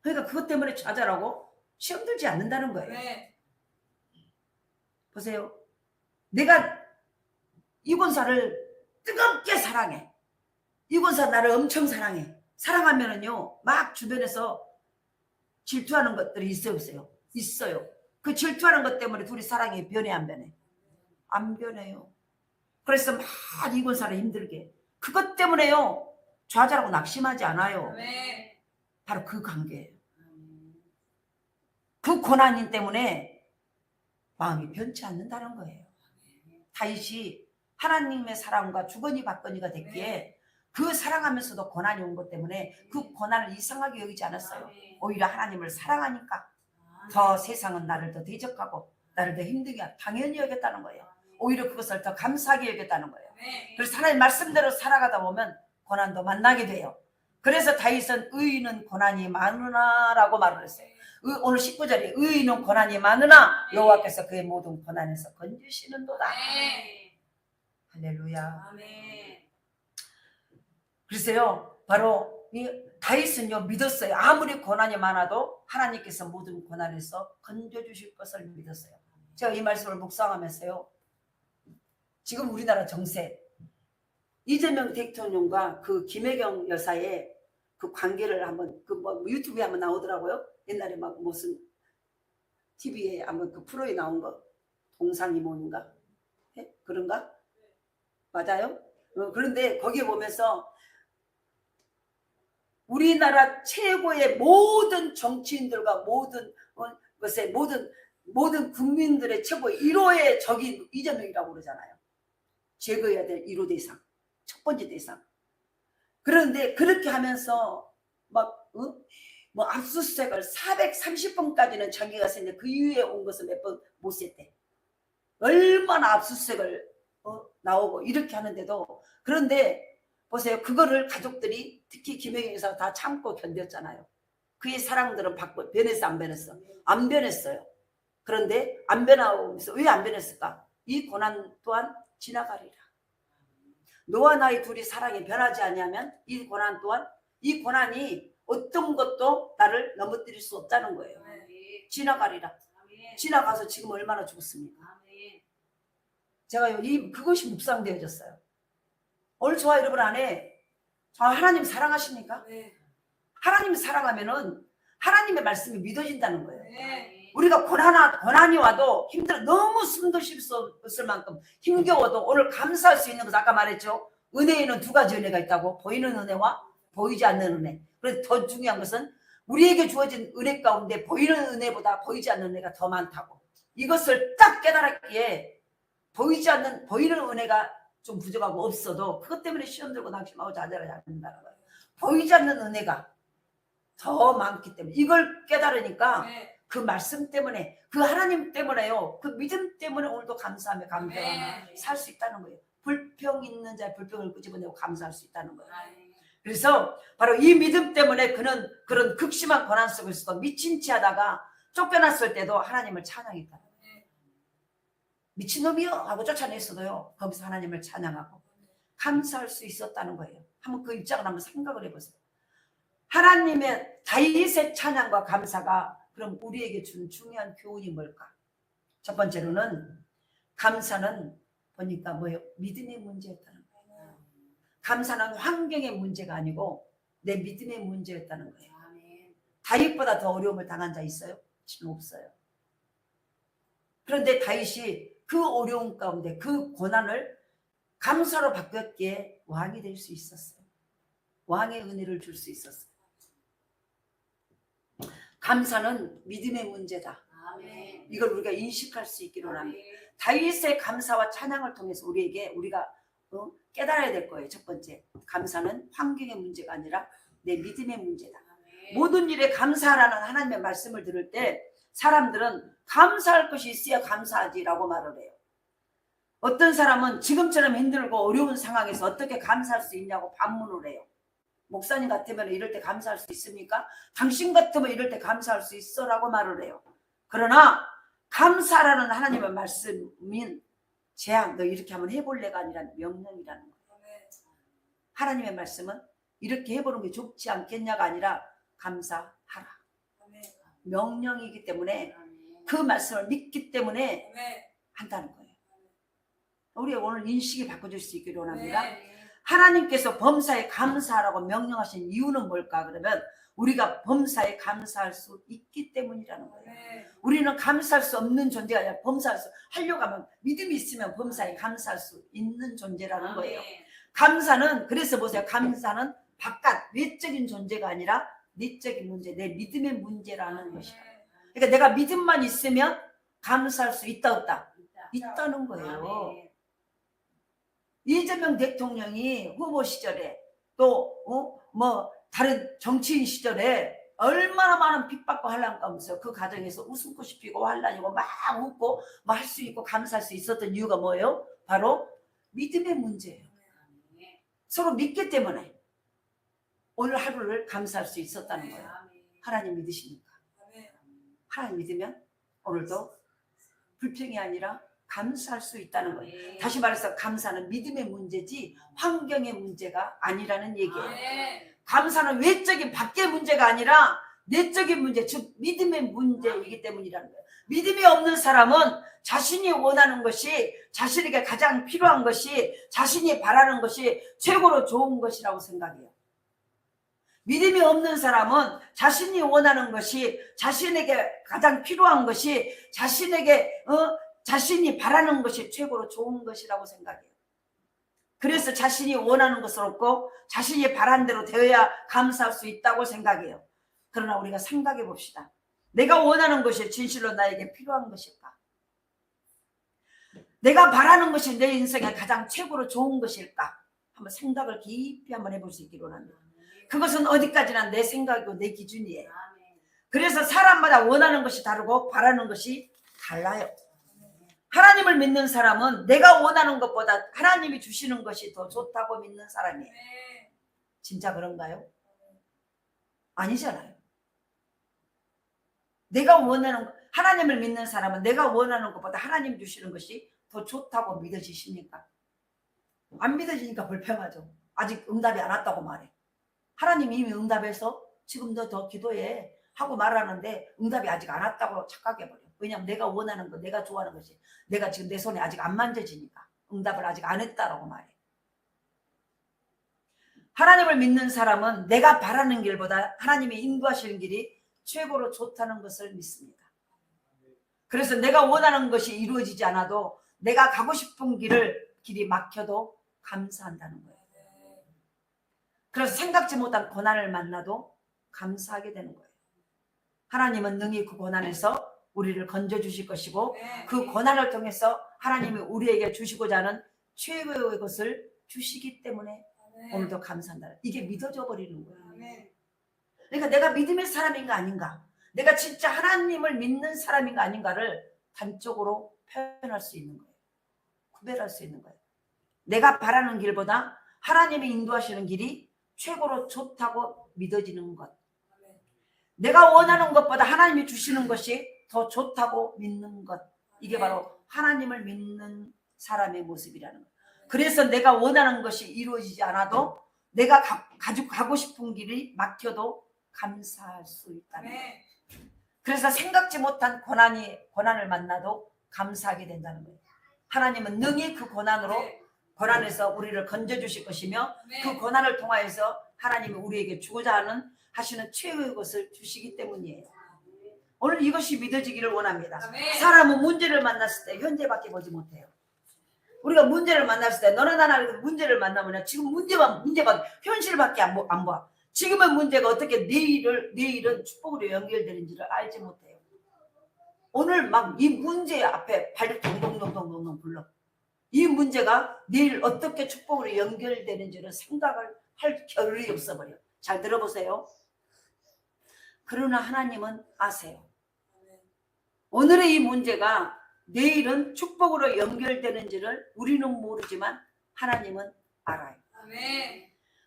그러니까 그것 때문에 좌절하고 시험 들지 않는다는 거예요. 보세요. 내가 이 권사를 뜨겁게 사랑해. 이 권사 나를 엄청 사랑해. 사랑하면은요, 막 주변에서 질투하는 것들이 있어요, 없어요? 있어요. 그 질투하는 것 때문에 둘이 사랑이 변해, 안 변해? 안 변해요. 그래서 막 이 권사를 힘들게. 그것 때문에요, 좌절하고 낙심하지 않아요. 바로 그 관계예요. 그 고난인 때문에 마음이 변치 않는다는 거예요. 다윗이 하나님의 사랑과 주거니 받거니가 됐기에 그 사랑하면서도 고난이 온 것 때문에 그 고난을 이상하게 여기지 않았어요. 오히려 하나님을 사랑하니까 더 세상은 나를 더 대적하고 나를 더 힘들게 당연히 여겼다는 거예요. 오히려 그것을 더 감사하게 여겼다는 거예요. 그래서 하나님 말씀대로 살아가다 보면 고난도 만나게 돼요. 그래서 다윗은 의인은 고난이 많으나라고 말을 했어요. 오늘 19절에 의인은 고난이 많으나 여호와께서 그의 모든 고난에서 건지시는도다. 할렐루야. 글쎄요, 바로 이 다윗은요 믿었어요. 아무리 고난이 많아도 하나님께서 모든 고난에서 건져주실 것을 믿었어요. 제가 이 말씀을 묵상하면서요, 지금 우리나라 정세, 이재명 대통령과 그 김혜경 여사의 그 관계를 한번 뭐 유튜브에 한번 나오더라고요. 옛날에 막 무슨 TV에 한번 그 프로에 나온 거, 동상이 뭔가 그런가? 맞아요? 그런데 거기에 보면서 우리나라 최고의 모든 정치인들과 모든 그것에 모든 국민들의 최고 1호의 적이 이재명이라고 그러잖아요. 제거해야 될 1호 대상, 첫 번째 대상. 그런데 그렇게 하면서 막 뭐 압수수색을 430번까지는 자기가 했는데 그 이후에 온 것은 몇 번 못 셌대. 얼마나 압수수색을 나오고 이렇게 하는데도. 그런데 보세요. 그거를 가족들이 특히 김영희 여사 다 참고 견뎠잖아요. 그의 사랑들은 변했어 안 변했어? 안 변했어요. 그런데 안 변하면서 왜 안 변했을까? 이 고난 또한 지나가리라. 너와 나의 둘이 사랑이 변하지 않냐면 이 고난 또한, 이 고난이 어떤 것도 나를 넘어뜨릴 수 없다는 거예요. 지나가리라. 지나가서 지금 얼마나 죽었습니까? 제가 그것이 묵상되어졌어요. 오늘 저와 여러분 안에 하나님 사랑하십니까? 하나님 사랑하면은 하나님의 말씀이 믿어진다는 거예요. 우리가 고난이 와도 힘들어, 너무 숨도 쉴 수 없을 만큼 힘겨워도 오늘 감사할 수 있는 것은 아까 말했죠. 은혜에는 두 가지 은혜가 있다고. 보이는 은혜와 보이지 않는 은혜. 그래서 더 중요한 것은 우리에게 주어진 은혜 가운데 보이는 은혜보다 보이지 않는 은혜가 더 많다고. 이것을 딱 깨달았기에 보이는 은혜가 좀 부족하고 없어도 그것 때문에 시험 들고 낙심하고 좌절하지 않는다는 거예요. 보이지 않는 은혜가 더 많기 때문에 이걸 깨달으니까 그 말씀 때문에, 그 하나님 때문에요. 그 믿음 때문에 오늘도 감사하며 감사하며 살 수 있다는 거예요. 불평 있는 자의 불평을 끄집어내고 감사할 수 있다는 거예요. 그래서 바로 이 믿음 때문에 그는 그런 극심한 고난 속에서도 미친 체 하다가 쫓겨났을 때도 하나님을 찬양했다. 미친놈이요 하고 쫓아냈어도요 거기서 하나님을 찬양하고 감사할 수 있었다는 거예요. 한번 그 입장을 한번 생각을 해보세요. 하나님의 다윗의 찬양과 감사가 그럼 우리에게 준 중요한 교훈이 뭘까? 첫 번째로는 감사는 보니까 뭐예요? 믿음의 문제였다는 거예요. 감사는 환경의 문제가 아니고 내 믿음의 문제였다는 거예요. 다윗보다 더 어려움을 당한 자 있어요? 지금 없어요. 그런데 다윗이 그 어려움 가운데 그 고난을 감사로 바뀌었기에 왕이 될 수 있었어요. 왕의 은혜를 줄 수 있었어요. 감사는 믿음의 문제다. 아멘. 이걸 우리가 인식할 수 있기를 합니다. 다윗의 감사와 찬양을 통해서 우리가 깨달아야 될 거예요. 첫 번째, 감사는 환경의 문제가 아니라 내 믿음의 문제다. 아멘. 모든 일에 감사하라는 하나님의 말씀을 들을 때 사람들은 감사할 것이 있어야 감사하지라고 말을 해요. 어떤 사람은 지금처럼 힘들고 어려운 상황에서 어떻게 감사할 수 있냐고 반문을 해요. 목사님 같으면 이럴 때 감사할 수 있습니까? 당신 같으면 이럴 때 감사할 수 있어 라고 말을 해요. 그러나 감사라는 하나님의 말씀인 제안, 너 이렇게 한번 해볼래가 아니라 명령이라는 거예요. 하나님의 말씀은 이렇게 해보는 게 좋지 않겠냐가 아니라 감사하라. 명령이기 때문에 그 말씀을 믿기 때문에 한다는 거예요. 우리 오늘 인식이 바꿔줄 수 있기를 원합니다. 하나님께서 범사에 감사하라고 명령하신 이유는 뭘까? 그러면 우리가 범사에 감사할 수 있기 때문이라는 거예요. 우리는 감사할 수 없는 존재가 아니라 하려고 하면 믿음이 있으면 범사에 감사할 수 있는 존재라는 거예요. 감사는, 그래서 보세요. 감사는 바깥 외적인 존재가 아니라 내적인 문제, 내 믿음의 문제라는 것이에요. 그러니까 내가 믿음만 있으면 감사할 수 있다 없다? 있다는 거예요. 이재명 대통령이 후보 시절에 또 다른 정치인 시절에 얼마나 많은 핍박과 환난 가운데서 그 가정에서 웃음꽃이 피고 환난이고 막 웃고 할 수 있고 감사할 수 있었던 이유가 뭐예요? 바로 믿음의 문제예요. 서로 믿기 때문에 오늘 하루를 감사할 수 있었다는 거예요. 하나님 믿으십니까? 하나님 믿으면 오늘도 불평이 아니라 감사할 수 있다는 거예요. 다시 말해서 감사는 믿음의 문제지 환경의 문제가 아니라는 얘기예요. 감사는 외적인 밖의 문제가 아니라 내적인 문제, 즉 믿음의 문제이기 때문이라는 거예요. 믿음이 없는 사람은 자신이 원하는 것이, 자신에게 가장 필요한 것이, 자신이 바라는 것이 최고로 좋은 것이라고 생각해요. 믿음이 없는 사람은 자신이 원하는 것이, 자신에게 가장 필요한 것이, 자신이 바라는 것이 최고로 좋은 것이라고 생각해요. 그래서 자신이 원하는 것을 얻고 자신이 바란 대로 되어야 감사할 수 있다고 생각해요. 그러나 우리가 생각해 봅시다. 내가 원하는 것이 진실로 나에게 필요한 것일까? 내가 바라는 것이 내 인생에 가장 최고로 좋은 것일까? 한번 생각을 깊이 한번 해볼 수 있기를 원합니다. 그것은 어디까지나 내 생각이고 내 기준이에요. 그래서 사람마다 원하는 것이 다르고 바라는 것이 달라요. 하나님을 믿는 사람은 내가 원하는 것보다 하나님이 주시는 것이 더 좋다고 믿는 사람이에요. 진짜 그런가요? 아니잖아요. 내가 원하는, 하나님을 믿는 사람은 내가 원하는 것보다 하나님 주시는 것이 더 좋다고 믿어지십니까? 안 믿어지니까 불평하죠. 아직 응답이 안 왔다고 말해. 하나님이 이미 응답해서 지금 너 더 기도해 하고 말하는데 응답이 아직 안 왔다고 착각해버려. 왜냐하면 내가 원하는 것, 내가 좋아하는 것이 내가 지금 내 손에 아직 안 만져지니까 응답을 아직 안 했다라고 말해. 하나님을 믿는 사람은 내가 바라는 길보다 하나님이 인도하시는 길이 최고로 좋다는 것을 믿습니다. 그래서 내가 원하는 것이 이루어지지 않아도 내가 가고 싶은 길이 막혀도 감사한다는 거예요. 그래서 생각지 못한 고난을 만나도 감사하게 되는 거예요. 하나님은 능히 그 고난에서 우리를 건져주실 것이고 그 고난을 통해서 하나님이 우리에게 주시고자 하는 최고의 것을 주시기 때문에 오늘도 감사한다. 이게 믿어져 버리는 거예요. 그러니까 내가 믿음의 사람인가 아닌가, 내가 진짜 하나님을 믿는 사람인가 아닌가를 단적으로 표현할 수 있는 거예요. 구별할 수 있는 거예요. 내가 바라는 길보다 하나님이 인도하시는 길이 최고로 좋다고 믿어지는 것, 내가 원하는 것보다 하나님이 주시는 것이 더 좋다고 믿는 것, 이게 바로 하나님을 믿는 사람의 모습이라는 거예요. 그래서 내가 원하는 것이 이루어지지 않아도 내가 가지고 가고 싶은 길이 막혀도 감사할 수 있다는 거예요. 그래서 생각지 못한 고난을 만나도 감사하게 된다는 거예요. 하나님은 능히 그 고난에서 우리를 건져주실 것이며 그 고난을 통하여서 하나님이 우리에게 주고자 하시는 최고의 것을 주시기 때문이에요. 오늘 이것이 믿어지기를 원합니다. 사람은 문제를 만났을 때 현재밖에 보지 못해요. 우리가 문제를 만났을 때 너나 나나 문제를 만나면 지금 문제만 현실밖에 안 봐. 지금의 문제가 어떻게 내일은 축복으로 연결되는지를 알지 못해요. 오늘 막 이 문제 앞에 발을 동동동동동 굴러. 이 문제가 내일 어떻게 축복으로 연결되는지를 생각을 할 겨를이 없어버려. 잘 들어보세요. 그러나 하나님은 아세요. 오늘의 이 문제가 내일은 축복으로 연결되는지를 우리는 모르지만 하나님은 알아요.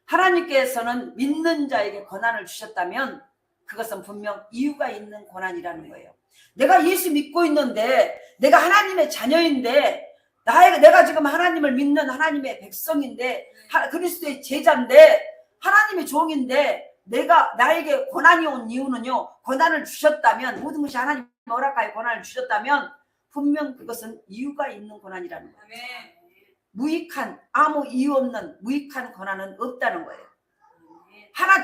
하나님께서는 믿는 자에게 고난을 주셨다면 그것은 분명 이유가 있는 고난이라는 거예요. 내가 예수 믿고 있는데, 내가 하나님의 자녀인데, 내가 지금 하나님을 믿는 하나님의 백성인데, 그리스도의 제자인데, 하나님의 종인데, 나에게 고난이 온 이유는요, 고난을 주셨다면, 모든 것이 하나님 허락하여 고난을 주셨다면 분명 그것은 이유가 있는 고난이라는 거예요. 무익한, 아무 이유 없는 무익한 고난은 없다는 거예요.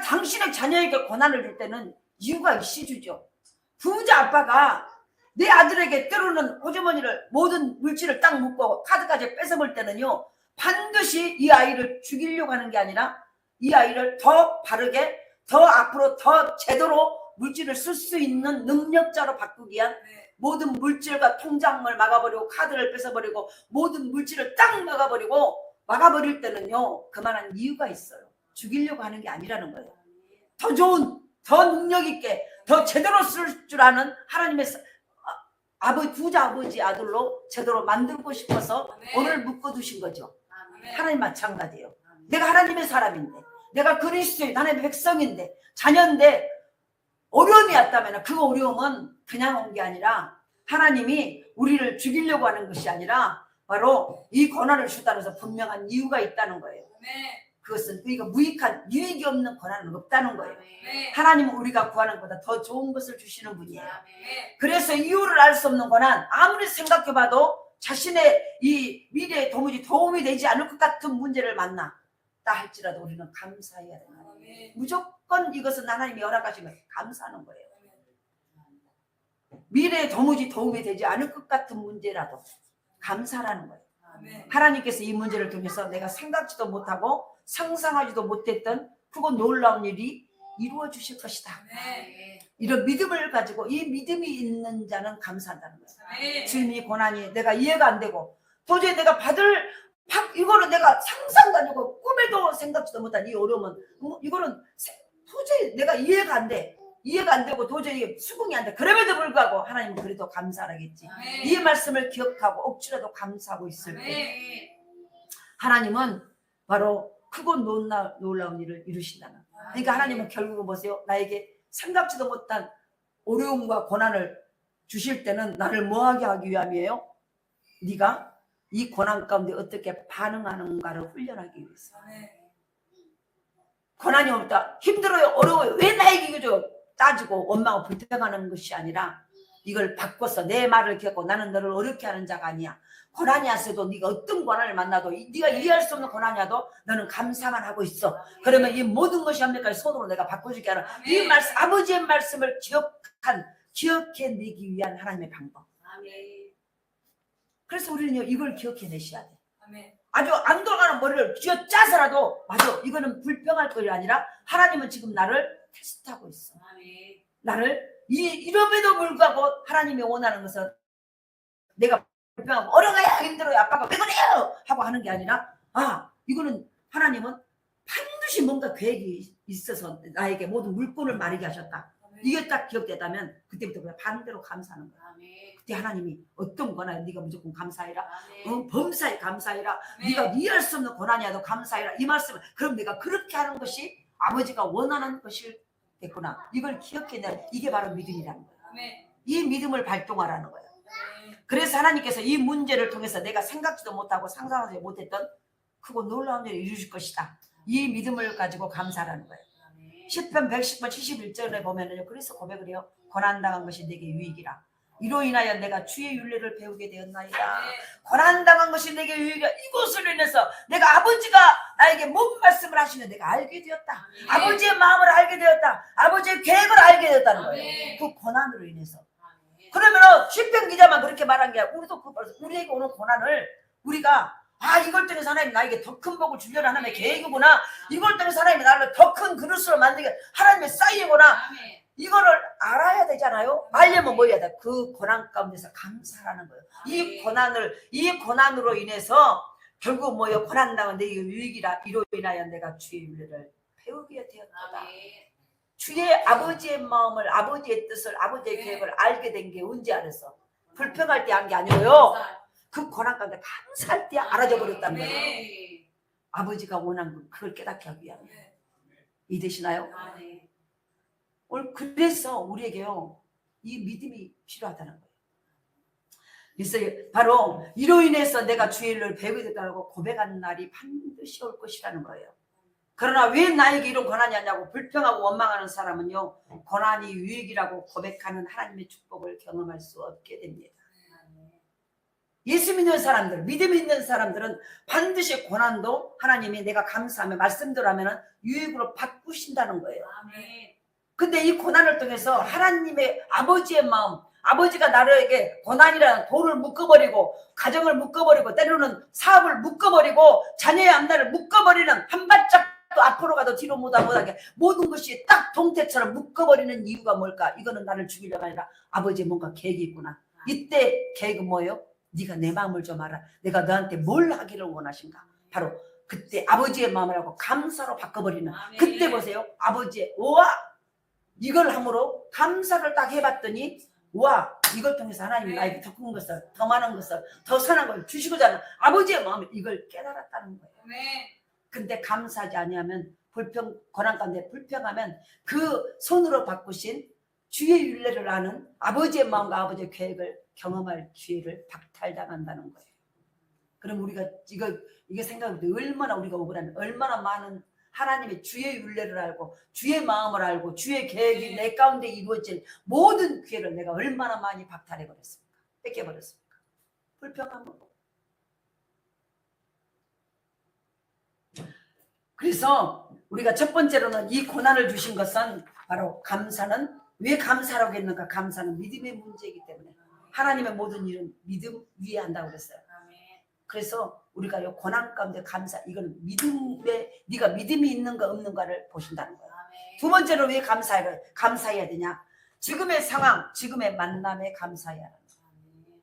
당신의 자녀에게 고난을 줄 때는 이유가 있이 주죠. 부자 아빠가 내 아들에게 때로는 호주머니를 모든 물질을 딱 묶고 카드까지 뺏어볼 때는요, 반드시 이 아이를 죽이려고 하는 게 아니라 이 아이를 더 바르게, 더 앞으로 더 제대로 물질을 쓸 수 있는 능력자로 바꾸기 위한 모든 물질과 통장을 막아버리고 카드를 뺏어버리고 모든 물질을 딱 막아버릴 때는요, 그만한 이유가 있어요. 죽이려고 하는 게 아니라는 거예요. 더 좋은, 더 능력 있게, 더 제대로 쓸 줄 아는 하나님의 부자 아버지 아들로 제대로 만들고 싶어서 오늘 묶어두신 거죠. 하나님 마찬가지예요. 내가 하나님의 사람인데, 내가 그리스도의 하나님의 백성인데, 자녀인데 어려움이 왔다면 그 어려움은 그냥 온 게 아니라 하나님이 우리를 죽이려고 하는 것이 아니라 바로 이 고난을 주다는 것은 분명한 이유가 있다는 거예요. 그것은 우리가 무익한, 유익이 없는 고난은 없다는 거예요. 하나님은 우리가 구하는 것보다 더 좋은 것을 주시는 분이에요. 그래서 이유를 알 수 없는 고난, 아무리 생각해봐도 자신의 이 미래에 도무지 도움이 되지 않을 것 같은 문제를 만났다 할지라도 우리는 감사해야 돼요. 무조건 이것은 하나님이 허락하신 거예요. 감사하는 거예요. 미래에 도무지 도움이 되지 않을 것 같은 문제라도 감사라는 거예요. 하나님께서 이 문제를 통해서 내가 생각지도 못하고 상상하지도 못했던 크고 놀라운 일이 이루어 주실 것이다. 이런 믿음을 가지고 이 믿음이 있는 자는 감사한다는 거예요. 주님이 고난이 내가 이해가 안 되고 도저히 내가 이거는 내가 상상도 아니고 꿈에도 생각지도 못한 이 어려움은 이거는 도저히 내가 이해가 안 돼. 이해가 안 되고 도저히 수긍이 안 돼. 그럼에도 불구하고 하나님은 그래도 감사하겠지. 이 말씀을 기억하고 억지라도 감사하고 있을 때 하나님은 바로 크고 놀라운 일을 이루신다는 거예요. 그러니까 하나님은 결국은 보세요. 나에게 생각지도 못한 어려움과 고난을 주실 때는 나를 뭐하게 하기 위함이에요? 네가 이 고난 가운데 어떻게 반응하는가를 훈련하기 위해서. 고난이 없다. 힘들어요. 어려워요. 왜 나에게 이거 따지고 원망하고 불평하는 것이 아니라 이걸 바꿔서 내 말을 겪고 나는 너를 어렵게 하는 자가 아니야. 고난이 왔어도 네가 어떤 고난을 만나도 네가 이해할 수 없는 고난이 와도 너는 감사만 하고 있어. 그러면 이 모든 것이 합니까? 손으로 내가 바꿔줄게 하는 이 말씀, 아버지의 말씀을 기억해내기 위한 하나님의 방법. 그래서 우리는 이걸 기억해내셔야 돼. 아주 안 돌아가는 머리를 쥐어짜서라도 맞아. 이거는 불평할 것이 아니라 하나님은 지금 나를 테스트하고 있어. 나를 이럼에도 불구하고 하나님이 원하는 것은 내가 불평하고 어려가야 힘들어요. 아빠가 왜 그래요? 하고 하는 게 아니라 이거는 하나님은 반드시 뭔가 계획이 있어서 나에게 모든 물건을 마르게 하셨다. 이게 딱 기억되다면 그때부터 그냥 반대로 감사하는 거야. 그때 하나님이 어떤 고난 네가 무조건 감사해라. 범사에 감사해라. 네가 이해할 수 없는 고난이라도 감사해라. 이 말씀을 그럼 내가 그렇게 하는 것이 아버지가 원하는 것이 됐구나. 이걸 기억해내. 이게 바로 믿음이라는 거야. 이 믿음을 발동하라는 거야. 그래서 하나님께서 이 문제를 통해서 내가 생각지도 못하고 상상하지 못했던 크고 놀라운 일을 이루실 것이다. 이 믿음을 가지고 감사하라는 거예요. 시편 110편 71절에 보면은요. 그래서 고백을 해요. 고난당한 것이 내게 유익이라. 이로 인하여 내가 주의 윤례를 배우게 되었나이다. 고난당한 것이 내게 유익이라. 이것으로 인해서 내가 아버지가 나에게 뭔 말씀을 하시는 내가 알게 되었다. 아버지의 마음을 알게 되었다. 아버지의 계획을 알게 되었다는 거예요. 그 고난으로 인해서. 그러면은 시편 기자만 그렇게 말한 게 아니라 우리에게 오는 고난을 우리가 이걸 때문에 하나님 나에게 더 큰 복을 주려는 하나님의 계획이구나. 이걸 때문에 하나님이 나를 더 큰 그릇으로 만들게 하나님의 사이구나. 이거를 알아야 되잖아요. 알려면 뭐 해야 돼? 그 고난 가운데서 감사하는 거예요. 이 고난으로 인해서 결국 뭐예요? 고난당한 내 유익이라. 이로 인하여 내가 주의 윤례를 배우게 되었다. 주의 아버지의 마음을, 아버지의 뜻을, 아버지의 계획을 알게 된 게 언제 알았어? 불평할 때 한 게 아니고요. 그 고난 가운데 감사할 때 알아져 버렸다는 거예요. 아버지가 원한 건 그걸 깨닫게 하기 위함. 이해되시나요? 오늘 그래서 우리에게요 이 믿음이 필요하다는 거예요. 그래서 바로 이로 인해서 내가 주의 일을 배우게 됐다고 고백하는 날이 반드시 올 것이라는 거예요. 그러나 왜 나에게 이런 고난이 왔냐고 불평하고 원망하는 사람은요 고난이 유익이라고 고백하는 하나님의 축복을 경험할 수 없게 됩니다. 예수 믿는 사람들, 믿음 있는 사람들은 반드시 고난도 하나님이 내가 감사하며 말씀대로 하면 유익으로 바꾸신다는 거예요. 근데 이 고난을 통해서 하나님의 아버지의 마음, 아버지가 나에게 고난이라는 돌을 묶어버리고 가정을 묶어버리고 때로는 사업을 묶어버리고 자녀의 앞날을 묶어버리는 한 발짝도 앞으로 가도 뒤로 못하게 모든 것이 딱 동태처럼 묶어버리는 이유가 뭘까? 이거는 나를 죽이려가 아니라 아버지의 뭔가 계획이 있구나. 이때 계획은 뭐예요? 네가 내 마음을 좀 알아. 내가 너한테 뭘 하기를 원하신가? 바로 그때 아버지의 마음을 하고 감사로 바꿔버리는 그때 보세요. 아버지의 이걸 함으로 감사를 딱 해봤더니 이걸 통해서 하나님이 나에게 더 큰 것을, 더 많은 것을, 더 선한 것을 주시고자 하는 아버지의 마음을 이걸 깨달았다는 거예요. 근데 감사하지 아니하면 고난 가운데 불평하면 그 손으로 바꾸신 주의 윤례를 아는 아버지의 마음과 아버지의 계획을 경험할 기회를 박탈당한다는 거예요. 그럼 우리가 이거 생각할 때 얼마나 우리가 억울하면 얼마나 많은 하나님의 주의 윤례를 알고 주의 마음을 알고 주의 계획이 내 가운데 이루어질 모든 기회를 내가 얼마나 많이 박탈해버렸습니까? 뺏겨버렸습니까? 불평한 거고. 그래서 우리가 첫 번째로는 이 고난을 주신 것은 바로 감사는 왜 감사라고 했는가? 감사는 믿음의 문제이기 때문에 하나님의 모든 일은 믿음 위에 한다고 그랬어요. 그래서 우리가 이 고난 가운데 감사, 이건 믿음에 네가 믿음이 있는가 없는가를 보신다는 거예요. 두 번째로 왜 감사해야 되냐? 지금의 상황, 지금의 만남에 감사해야 하는 거예요.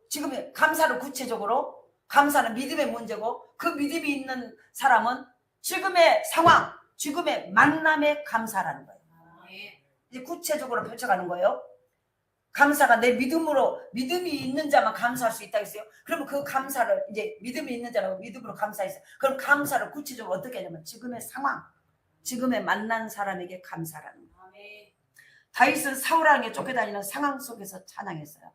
지금의 감사를 구체적으로, 감사는 믿음의 문제고, 그 믿음이 있는 사람은 지금의 상황, 지금의 만남에 감사라는 거예요. 이제 구체적으로 펼쳐가는 거예요. 감사가 내 믿음으로, 믿음이 있는 자만 감사할 수 있다 했어요. 그러면 그 감사를 이제 믿음이 있는 자라고 믿음으로 감사했어요. 그럼 감사를 구체적으로 어떻게 하냐면 지금의 상황, 지금의 만난 사람에게 감사라는 거예요. 다윗은 사울왕에게 쫓겨다니는 상황 속에서 찬양했어요.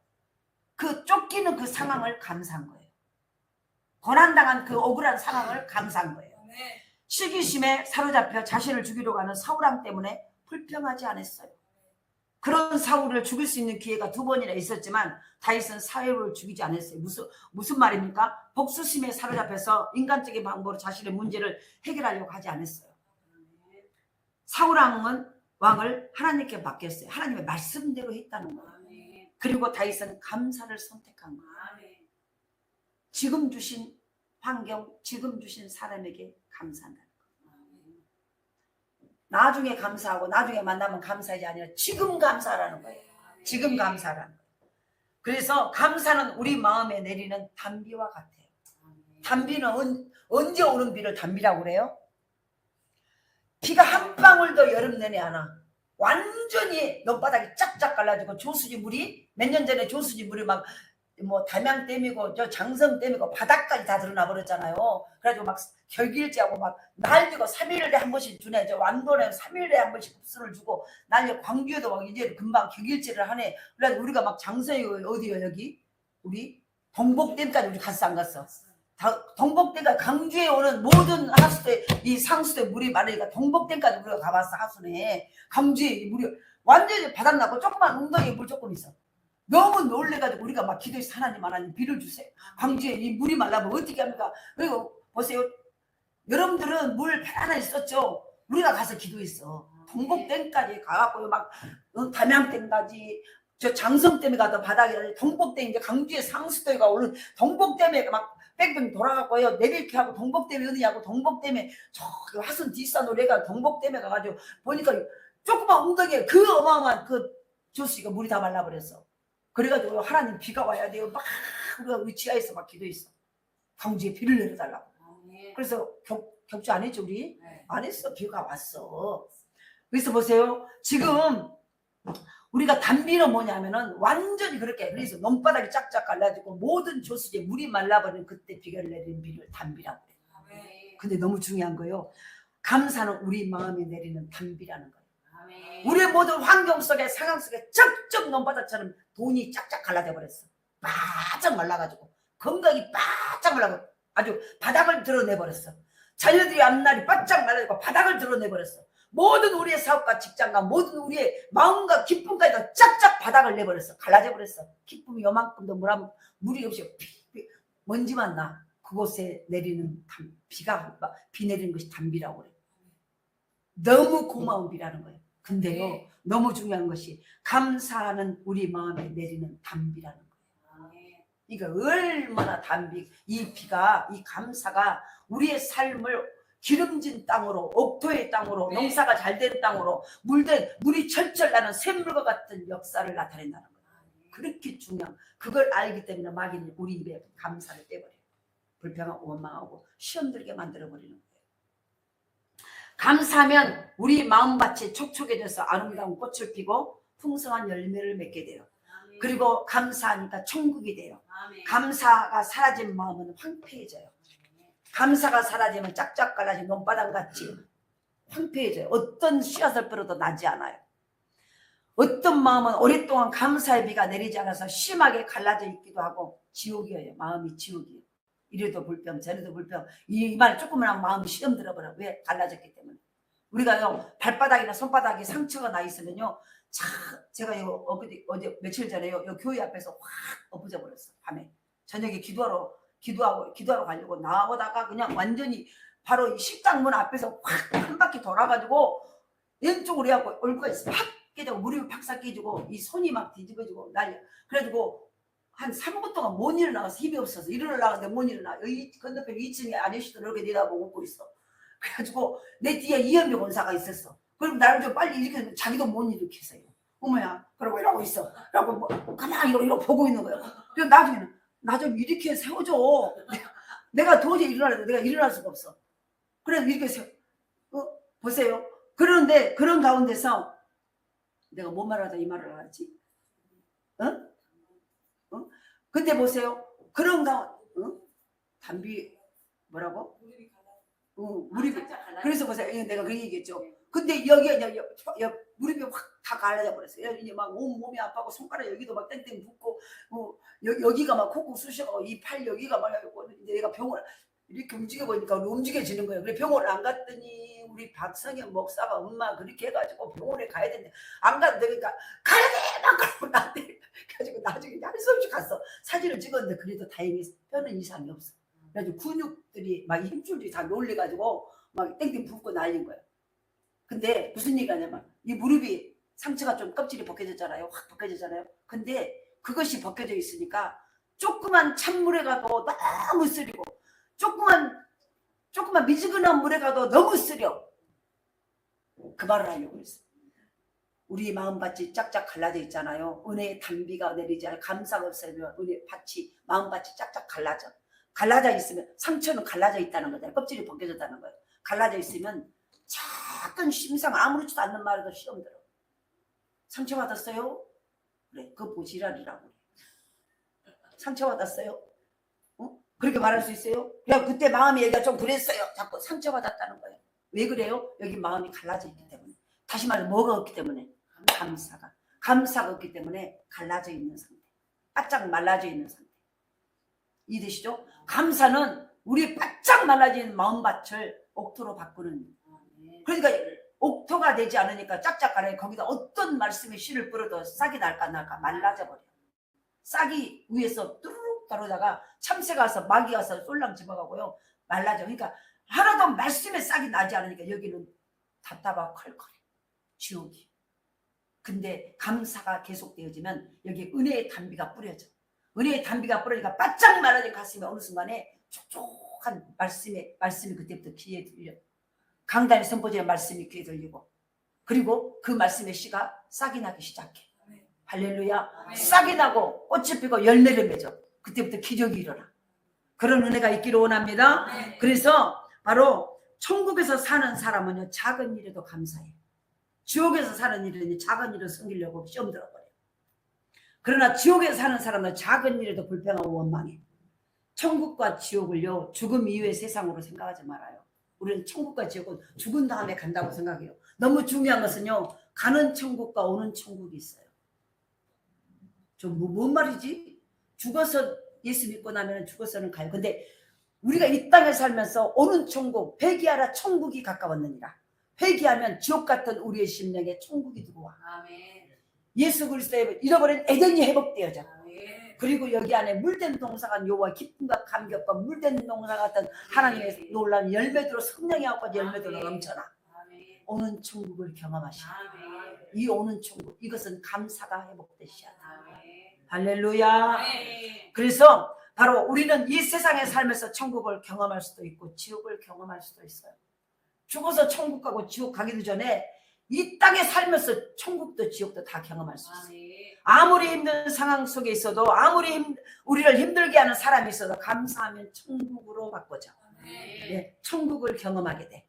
그 쫓기는 그 상황을 감사한 거예요. 고난당한 그 억울한 상황을 감사한 거예요. 시기심에 사로잡혀 자신을 죽이려고 하는 사울왕 때문에 불평하지 않았어요. 그런 사울을 죽일 수 있는 기회가 2번이나 있었지만 다윗은 사울을 죽이지 않았어요. 무슨 말입니까? 복수심에 사로잡혀서 인간적인 방법으로 자신의 문제를 해결하려고 하지 않았어요. 사울왕을 하나님께 맡겼어요. 하나님의 말씀대로 했다는 거예요. 그리고 다윗은 감사를 선택한 거예요. 지금 주신 환경, 지금 주신 사람에게 감사한다는 거예요. 나중에 감사하고 나중에 만나면 감사하지 아니라 지금 감사라는 거예요. 지금 감사라는 거예요. 그래서 감사는 우리 마음에 내리는 단비와 같아요. 단비는 언제 오는 비를 단비라고 그래요? 비가 한 방울도 여름 내내 안 와. 완전히 논바닥이 쫙쫙 갈라지고 조수지 물이 몇 년 전에 조수지 물이 막 뭐 담양댐이고 저 장성댐이고 바닥까지 다 드러나 버렸잖아요. 그래가지고 막 결길지하고 막 난리고 3일에 한 번씩 주네. 저 완도에 3일에 한 번씩 급수를 주고 난리. 광주에도 막 이제 금방 결길지를 하네. 그래서 우리가 막 장성이 어디요 여기? 우리 동복댐까지 우리 갔어 안 갔어? 동복댐까지 강주에 오는 모든 하수도에 이 상수도에 물이 많으니까 동복댐까지 우리가 가봤어. 하수네 강주에 물이 완전히 바닥나고 조그만 웅덩이에 물 조금 있어. 너무 놀래가지고 우리가 막 기도해서 하나님 비를 주세요. 광주에 이 물이 말라면 어떻게 합니까? 그리고 보세요. 여러분들은 물 편안하게 썼죠. 우리가 가서 기도했어. 동복댐까지 가갖고 막 담양댐까지 저 장성댐에 가서 바닥에 동복댐 이제 강주에 상수도가 오른 동복댐에 막 뺑뺑 돌아갔고요. 내릴케 하고 동복댐이 어디냐고 동복댐에 저 화순 뒷산 노래가 동복댐에 가가지고 보니까 조그만 웅덩이에 그 어마어마한 그 조수가 물이 다 말라버렸어. 그래가지고 하나님 비가 와야 돼요. 막 우리 지하에서 막 기도했어. 광주에 비를 내려달라고. 그래서 격주 안 했죠 우리? 안 했어. 비가 왔어. 그래서 보세요. 지금 우리가 단비는 뭐냐면은 완전히 그렇게 그래서 논바닥이 쫙쫙 갈라지고 모든 조수지에 물이 말라버린 그때 비가 내리는 비를 단비라고 해요. 근데 너무 중요한 거예요. 감사는 우리 마음에 내리는 단비라는 거예요. 우리의 모든 환경 속에 상황 속에 쩍쩍 논바닥처럼 돈이 쫙쫙 갈라져 버렸어. 바짝 말라가지고 건강이 바짝 말라가지고 아주 바닥을 드러내버렸어. 자녀들이 앞날이 바짝 말라가지고 바닥을 드러내버렸어. 모든 우리의 사업과 직장과 모든 우리의 마음과 기쁨까지 다 쫙쫙 바닥을 내버렸어. 갈라져 버렸어. 기쁨이 요만큼도 물이 없이 먼지만 나. 그곳에 내리는 비 내리는 것이 단비라고 그래요. 너무 고마운 비라는 거예요. 근데요, 너무 중요한 것이 감사하는 우리 마음에 내리는 단비라는 거예요. 이거 얼마나 이 비가, 이 감사가 우리의 삶을 기름진 땅으로, 옥토의 땅으로, 농사가 잘 된 땅으로, 물이 철철 나는 샘물과 같은 역사를 나타낸다는 거예요. 그렇게 중요한, 그걸 알기 때문에 마귀는 우리 입에 감사를 떼버려요. 불평하고 원망하고 시험 들게 만들어버리는 거예요. 감사하면 우리 마음밭이 촉촉해져서 아름다운 꽃을 피고 풍성한 열매를 맺게 돼요. 그리고 감사하니까 천국이 돼요. 감사가 사라진 마음은 황폐해져요. 감사가 사라지면 짝짝 갈라진 논바닥같이 황폐해져요. 어떤 씨앗을 뿌려도 나지 않아요. 어떤 마음은 오랫동안 감사의 비가 내리지 않아서 심하게 갈라져 있기도 하고 지옥이에요. 마음이 지옥이에요. 이래도 불평 저래도 불평 이 말 조금만 마음이 시험 들어버려. 왜? 갈라졌기 때문에. 우리가요 발바닥이나 손바닥에 상처가 나 있으면요 제가 어제 며칠 전에요 교회 앞에서 확 엎어져 버렸어. 밤에 저녁에 기도하러 가려고 나오다가 그냥 완전히 바로 식당 문 앞에서 확 한 바퀴 돌아가지고 왼쪽으로 해갖고 얼굴이 팍 깨지고 무릎이 팍 깨지고 이 손이 막 뒤집어지고 난리. 그래가지고 한 3분 동안 못 일어나서 힘이 없어서 일어나는데 못 일어나. 여기 건너편 2층에 아저씨도 이렇게 내다보고 웃고 있어. 그래가지고 내 뒤에 이현명 원사가 있었어. 그럼 나를 좀 빨리 일으켜서 자기도 못 일으켰어요. 어머야, 그러고 이러고 있어. 그러고 뭐 가만히 이러고 보고 있는 거예요. 그래서 나중에는 나 좀 일으켜 세워줘. 내가 도저히 내가 일어날 수가 없어. 그래서 이렇게 보세요. 그런데 그런 가운데서 내가 뭔 말하다 이 말을 하지? 근데 보세요. 그런 담비 뭐라고? 무릎이 그래서 보세요. 내가 그 얘기했죠. 근데 여기가 무릎이 확 다 갈라져 버렸어요. 이제 막 몸이 아파고 손가락 여기도 막 땡땡 붓고 여기가 막 콕콕 쑤셔고 이 팔 여기가 막 이제 내가 병원 이렇게 움직여 보니까 움직여지는 거예요. 그래 병원을 안 갔더니 우리 박성현 목사가 엄마 그렇게 해가지고 병원에 가야 된대. 안 갔는데 그러니까 가야 돼! 막 그러고 나한테 가지고 나중에 할 수 없이 갔어. 사진을 찍었는데 그래도 다행히 뼈는 이상이 없어. 그래가지고 근육들이 막 힘줄이 다 놀래가지고 막 땡땡 붓고 난린 거예요. 근데 무슨 얘기가 하냐면 이 무릎이 상처가 좀 껍질이 벗겨졌잖아요. 확 벗겨졌잖아요. 근데 그것이 벗겨져 있으니까 조그만 찬물에 가도 너무 쓰리고 조그만 미지근한 물에 가도 너무 쓰려. 그 말을 하려고 했어. 우리 마음밭이 짝짝 갈라져 있잖아요. 은혜의 단비가 내리지 않아요. 감사가 없으면 은혜 밭이 마음밭이 짝짝 갈라져 있으면 상처는 갈라져 있다는 거잖아요. 껍질이 벗겨졌다는 거예요. 갈라져 있으면 작은 심상 아무렇지도 않는 말에도 시험 들어. 상처받았어요? 그래, 그거 보지랄이라고. 상처받았어요? 그렇게 말할 수 있어요? 야, 그때 마음이 얘가 좀 그랬어요. 자꾸 상처받았다는 거예요. 왜 그래요? 여기 마음이 갈라져 있기 때문에. 다시 말해 뭐가 없기 때문에? 감사가 없기 때문에 갈라져 있는 상태. 바짝 말라져 있는 상태. 이해되시죠? 감사는 우리 바짝 말라진 마음밭을 옥토로 바꾸는. 그러니까 옥토가 되지 않으니까 짝짝 갈라요. 거기다 어떤 말씀의 씨를 뿌려도 싹이 날까 말라져 버려. 싹이 위에서 뚜루룩 떨어다가 참새가 와서 마귀가 와서 쏠랑 집어가고요. 말라져. 그러니까 하나도 말씀에 싹이 나지 않으니까 여기는 답답하고 컬컬해. 지옥이. 근데 감사가 계속되어지면 여기 은혜의 단비가 뿌려져. 은혜의 단비가 뿌려지니까 바짝 말라진 가슴에 어느 순간에 촉촉한 말씀이 그때부터 귀에 들려. 강단의 선포제의 말씀이 귀에 들리고 그리고 그 말씀의 씨가 싹이 나기 시작해. 할렐루야. 싹이 나고 꽃이 피고 열매를 맺어. 그때부터 기적이 일어나. 그런 은혜가 있기를 원합니다. 그래서 바로 천국에서 사는 사람은요 작은 일에도 감사해. 지옥에서 사는 일은 작은 일을 섬기려고 시험 들어버려. 그러나 지옥에서 사는 사람은 작은 일에도 불평하고 원망해. 천국과 지옥을요 죽음 이후의 세상으로 생각하지 말아요. 우리는 천국과 지옥은 죽은 다음에 간다고 생각해요. 너무 중요한 것은요 가는 천국과 오는 천국이 있어요. 좀 뭔 말이지? 죽어서 예수 믿고 나면 죽어서는 가요. 근데 우리가 이 땅에 살면서 오는 천국 회개하라 천국이 가까웠느니라. 회개하면 지옥 같은 우리의 심령에 천국이 들어와. 예수 그리스도의 잃어버린 에덴이 회복되어져. 그리고 여기 안에 물된 동사가 요와 기쁨과 감격과 물된 동사 같은 하나님의 놀라운 열매들로 성령이 아까지 열매들로 넘쳐나. 오는 천국을 경험하시오. 이 오는 천국 이것은 감사가 회복되시야. 할렐루야. 그래서 바로 우리는 이 세상에 살면서 천국을 경험할 수도 있고 지옥을 경험할 수도 있어요. 죽어서 천국 가고 지옥 가기도 전에 이 땅에 살면서 천국도 지옥도 다 경험할 수 있어요. 아무리 힘든 상황 속에 있어도 아무리 우리를 힘들게 하는 사람이 있어도 감사하면 천국으로 바꿔져. 네, 천국을 경험하게 돼.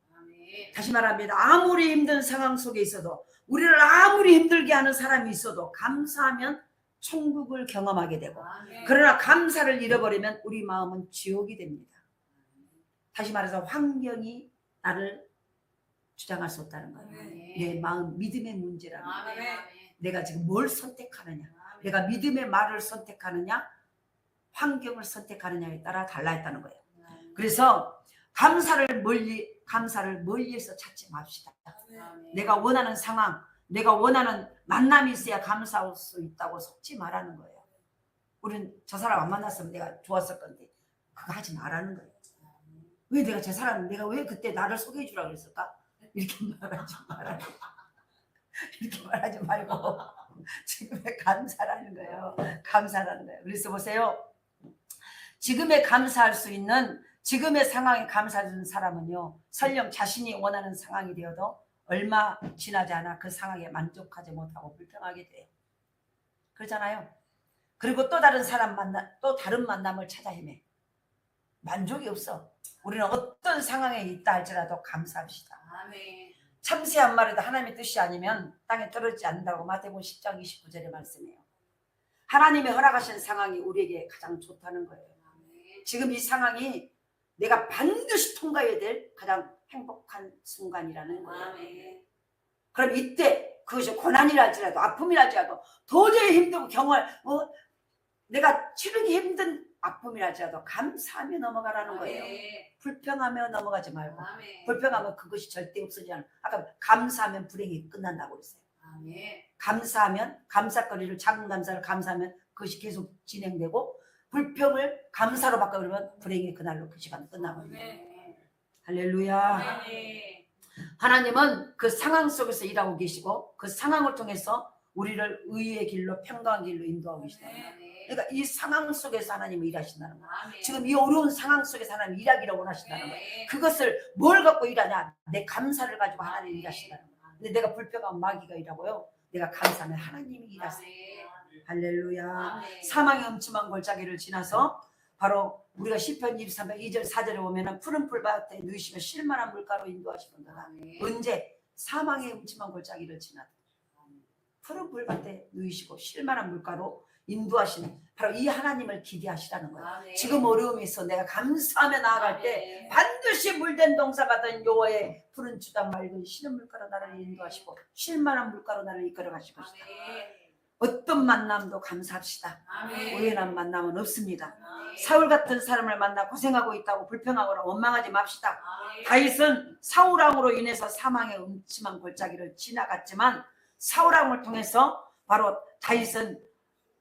다시 말합니다. 아무리 힘든 상황 속에 있어도 우리를 아무리 힘들게 하는 사람이 있어도 감사하면 천국을 경험하게 되고 그러나 감사를 잃어버리면 우리 마음은 지옥이 됩니다. 다시 말해서 환경이 나를 주장할 수 없다는 거예요. 내 마음 믿음의 문제라는 거예요. 내가 지금 뭘 선택하느냐 내가 믿음의 말을 선택하느냐 환경을 선택하느냐에 따라 달라했다는 거예요. 그래서 감사를 멀리에서 찾지 맙시다. 내가 원하는 상황 내가 원하는 만남이 있어야 감사할 수 있다고 속지 말라는 거예요. 우린 저 사람 안 만났으면 내가 좋았을 건데 그거 하지 말라는 거예요. 왜 내가 저 사람 내가 왜 그때 나를 소개해 주라고 그랬을까? 이렇게 말하지 말라고. 이렇게 말하지 말고 지금의 감사라는 거예요. 감사라는 거예요. 그래서 보세요. 지금에 감사할 수 있는 지금의 상황에 감사하는 사람은요 설령 자신이 원하는 상황이 되어도 얼마 지나지 않아 그 상황에 만족하지 못하고 불평하게 돼요. 그러잖아요. 그리고 또 다른 사람 또 다른 만남을 찾아 헤매. 만족이 없어. 우리는 어떤 상황에 있다 할지라도 감사합시다. 아멘. 참새 한 마리도 하나님의 뜻이 아니면 땅에 떨어지지 않는다고 마태복음 10장 29절에 말씀해요. 하나님이 허락하신 상황이 우리에게 가장 좋다는 거예요. 아멘. 지금 이 상황이 내가 반드시 통과해야 될 가장 행복한 순간이라는 거예요. 아멘. 그럼 이때 그것이 고난이랄지라도 아픔이랄지라도 도저히 힘들고 내가 치르기 힘든 아픔이랄지라도 감사하며 넘어가라는 거예요. 아멘. 불평하며 넘어가지 말고. 아멘. 불평하면 그것이 절대 없어지지 않아요. 아까 감사하면 불행이 끝난다고 그랬어요. 아멘. 감사하면 감사거리를 작은 감사를 감사하면 그것이 계속 진행되고 불평을 감사로 바꿔버리면 불행이 그날로 그 시간 끝나버립니다. 아멘. 할렐루야. 아멘. 하나님은 그 상황 속에서 일하고 계시고 그 상황을 통해서 우리를 의의 길로 평강의 길로 인도하고 계시다. 그러니까 이 상황 속에서 하나님은 일하신다는 거예요. 아멘. 지금 이 어려운 상황 속에서 하나님 일하기를 원하신다는 거예요. 아멘. 그것을 뭘 갖고 일하냐? 내 감사를 가지고 하나님이 일하신다는 거예요. 근데 내가 불평하면 마귀가 일하고요. 내가 감사하면 하나님이 일하세요. 아멘. 할렐루야. 아멘. 사망의 음침한 골짜기를 지나서 바로 우리가 시편 23편 2절 4절에 보면은 푸른 풀밭에 누이시며 쉴만한 물가로 인도하시는도다. 아멘. 언제? 사망의 음침한 골짜기를 지나 푸른 풀밭에 누이시고 쉴만한 물가로 인도하시는 바로 이 하나님을 기대하시라는 거예요. 아멘. 지금 어려움이 있어 내가 감사하며 나아갈 때 아멘. 반드시 물된 동사가 된 여호와의 푸른 주당 맑은 쉬는 물가로 나를 인도하시고 쉴만한 물가로 나를 이끌어 가실 것이다. 아멘. 어떤 만남도 감사합시다. 아멘. 우연한 만남은 없습니다. 아멘. 사울 같은 사람을 만나 고생하고 있다고 불평하거나 원망하지 맙시다. 아멘. 다윗은 사울왕으로 인해서 사망의 음침한 골짜기를 지나갔지만 사울왕을 통해서 바로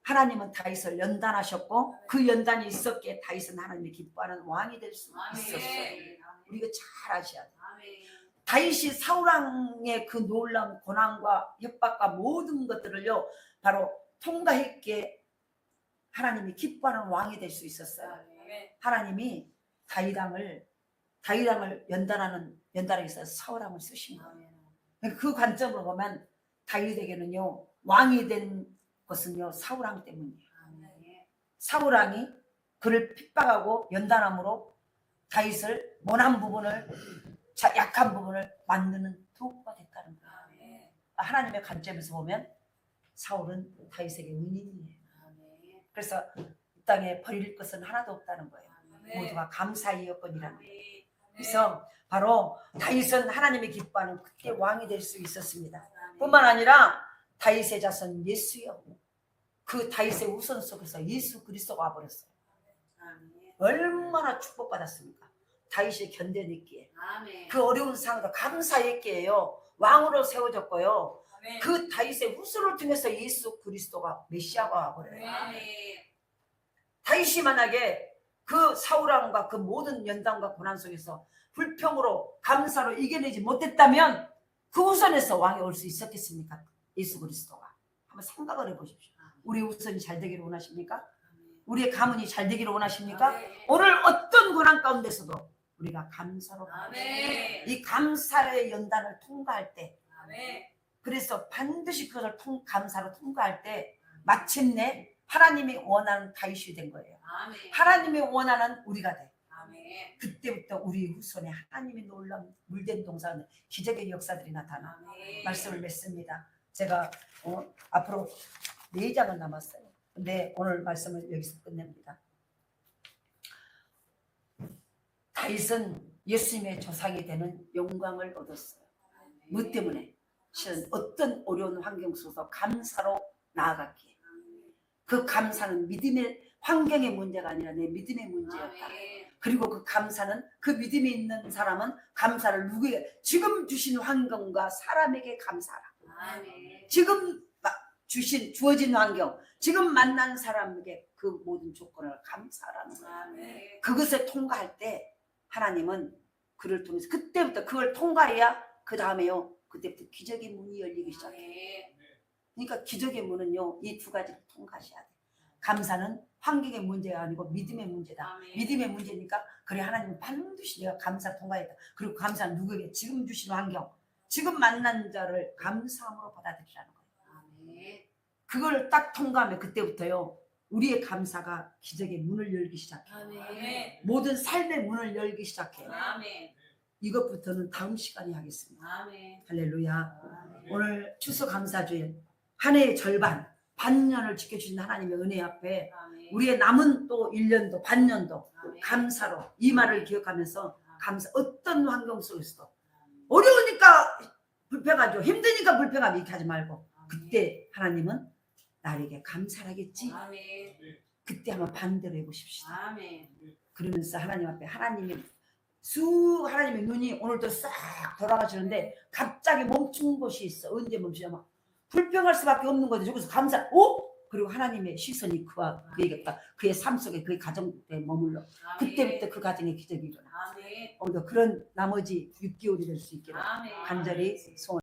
하나님은 다윗을 연단하셨고 그 연단이 있었기에 다윗은 하나님이 기뻐하는 왕이 될 수 있었어요. 아멘. 우리가 잘 아셔야 돼요. 아멘. 다윗이 사울왕의 그 놀라운 고난과 협박과 모든 것들을요 바로 통과했기에 하나님이 기뻐하는 왕이 될 수 있었어요. 아멘. 하나님이 다윗왕을 연단하기 위해서 사울왕을 쓰신 거예요. 그 관점으로 보면 다윗에게는요 왕이 된 것은요 사울왕 때문이에요. 아멘. 사울왕이 그를 핍박하고 연단함으로 다윗을 모난 부분을 약한 부분을 만드는 도구가 됐다는 거예요. 아멘. 하나님의 관점에서 보면 사울은 다윗에게 은인이에요. 아멘. 그래서 이 땅에 버릴 것은 하나도 없다는 거예요. 아멘. 모두가 감사의 여건이라는 거예요. 아멘. 그래서 바로 다윗은 하나님이 기뻐하는 그때 왕이 될 수 있었습니다. 뿐만 아니라 다윗의 자손 예수요. 그 다윗의 우선 속에서 예수 그리스도가 와버렸어요. 아멘. 얼마나 축복받았습니까? 다윗이 견뎌냈기에 아멘. 그 어려운 상황도 감사했기에요. 왕으로 세워졌고요. 아멘. 그 다윗의 후손을 통해서 예수 그리스도가 메시아가 와버려요. 아멘. 다윗이 만약에 그 사울왕과 그 모든 연단과 고난 속에서 불평으로 감사로 이겨내지 못했다면 그 후손에서 왕이 올 수 있었겠습니까? 예수 그리스도가. 한번 생각을 해보십시오. 우리 후손이 잘 되기를 원하십니까? 우리의 가문이 잘 되기를 원하십니까? 아멘. 오늘 어떤 고난 가운데서도 우리가 감사로 아멘. 이 감사의 연단을 통과할 때 아멘. 그래서 반드시 그것을 감사로 통과할 때 마침내 하나님이 원하는 다윗이 된 거예요. 아멘. 하나님이 원하는 우리가 돼. 아멘. 그때부터 우리 후손에 하나님이 놀라운 물된 동산 기적의 역사들이 나타나 아멘. 말씀을 맺습니다. 제가 앞으로 4장은 남았어요. 근데 오늘 말씀을 여기서 끝냅니다. 다윗은 예수님의 조상이 되는 영광을 얻었어요. 뭐 때문에? 실은 어떤 어려운 환경 속에서 감사로 나아갔기에 그 감사는 믿음의 환경의 문제가 아니라 내 믿음의 문제였다. 그리고 그 감사는 그 믿음이 있는 사람은 감사를 누구에게 지금 주신 환경과 사람에게 감사하라. 아멘. 지금 주어진 환경 지금 만난 사람에게 그 모든 조건을 감사하라는 거예요. 아멘. 그것을 통과할 때 하나님은 그를 통해서 그때부터 그걸 통과해야 그 다음에요 그때부터 기적의 문이 열리기 시작해요. 아멘. 그러니까 기적의 문은요 이 두 가지를 통과하셔야 돼요. 감사는 환경의 문제가 아니고 믿음의 문제다. 아멘. 믿음의 문제니까 그래 하나님은 반드시 내가 감사 통과했다. 그리고 감사는 누구에게? 지금 주신 환경 지금 만난 자를 감사함으로 받아들이라는 거예요. 아멘. 그걸 딱 통과하면 그때부터요 우리의 감사가 기적의 문을 열기 시작해요. 아멘. 모든 삶의 문을 열기 시작해요. 아멘. 이것부터는 다음 시간에 하겠습니다. 아멘. 할렐루야. 아멘. 오늘 추수감사주일 한 해의 절반 반년을 지켜주신 하나님의 은혜 앞에 아멘. 우리의 남은 또 1년도 반년도 아멘. 감사로 이 말을 기억하면서 감사, 어떤 환경 속에서도 어려우니까 불평하죠. 힘드니까 불평하죠. 이렇게 하지 말고 그때 하나님은 나에게 감사하겠지. 아멘. 그때 한번 반대로 해보십시다. 아멘. 그러면서 하나님 앞에 하나님의 눈이 오늘도 싹 돌아가시는데 갑자기 멈춘 곳이 있어. 언제 멈추냐면 불평할 수밖에 없는 거죠. 여기서 감사. 그리고 하나님의 시선이 그에게 그의 삶 속에 그의 가정에 머물러 그때부터 그 가정의 기적이 일어나. 아멘. 오늘도 그런 나머지 6개월이 될 수 있기를 아멘. 간절히 소원.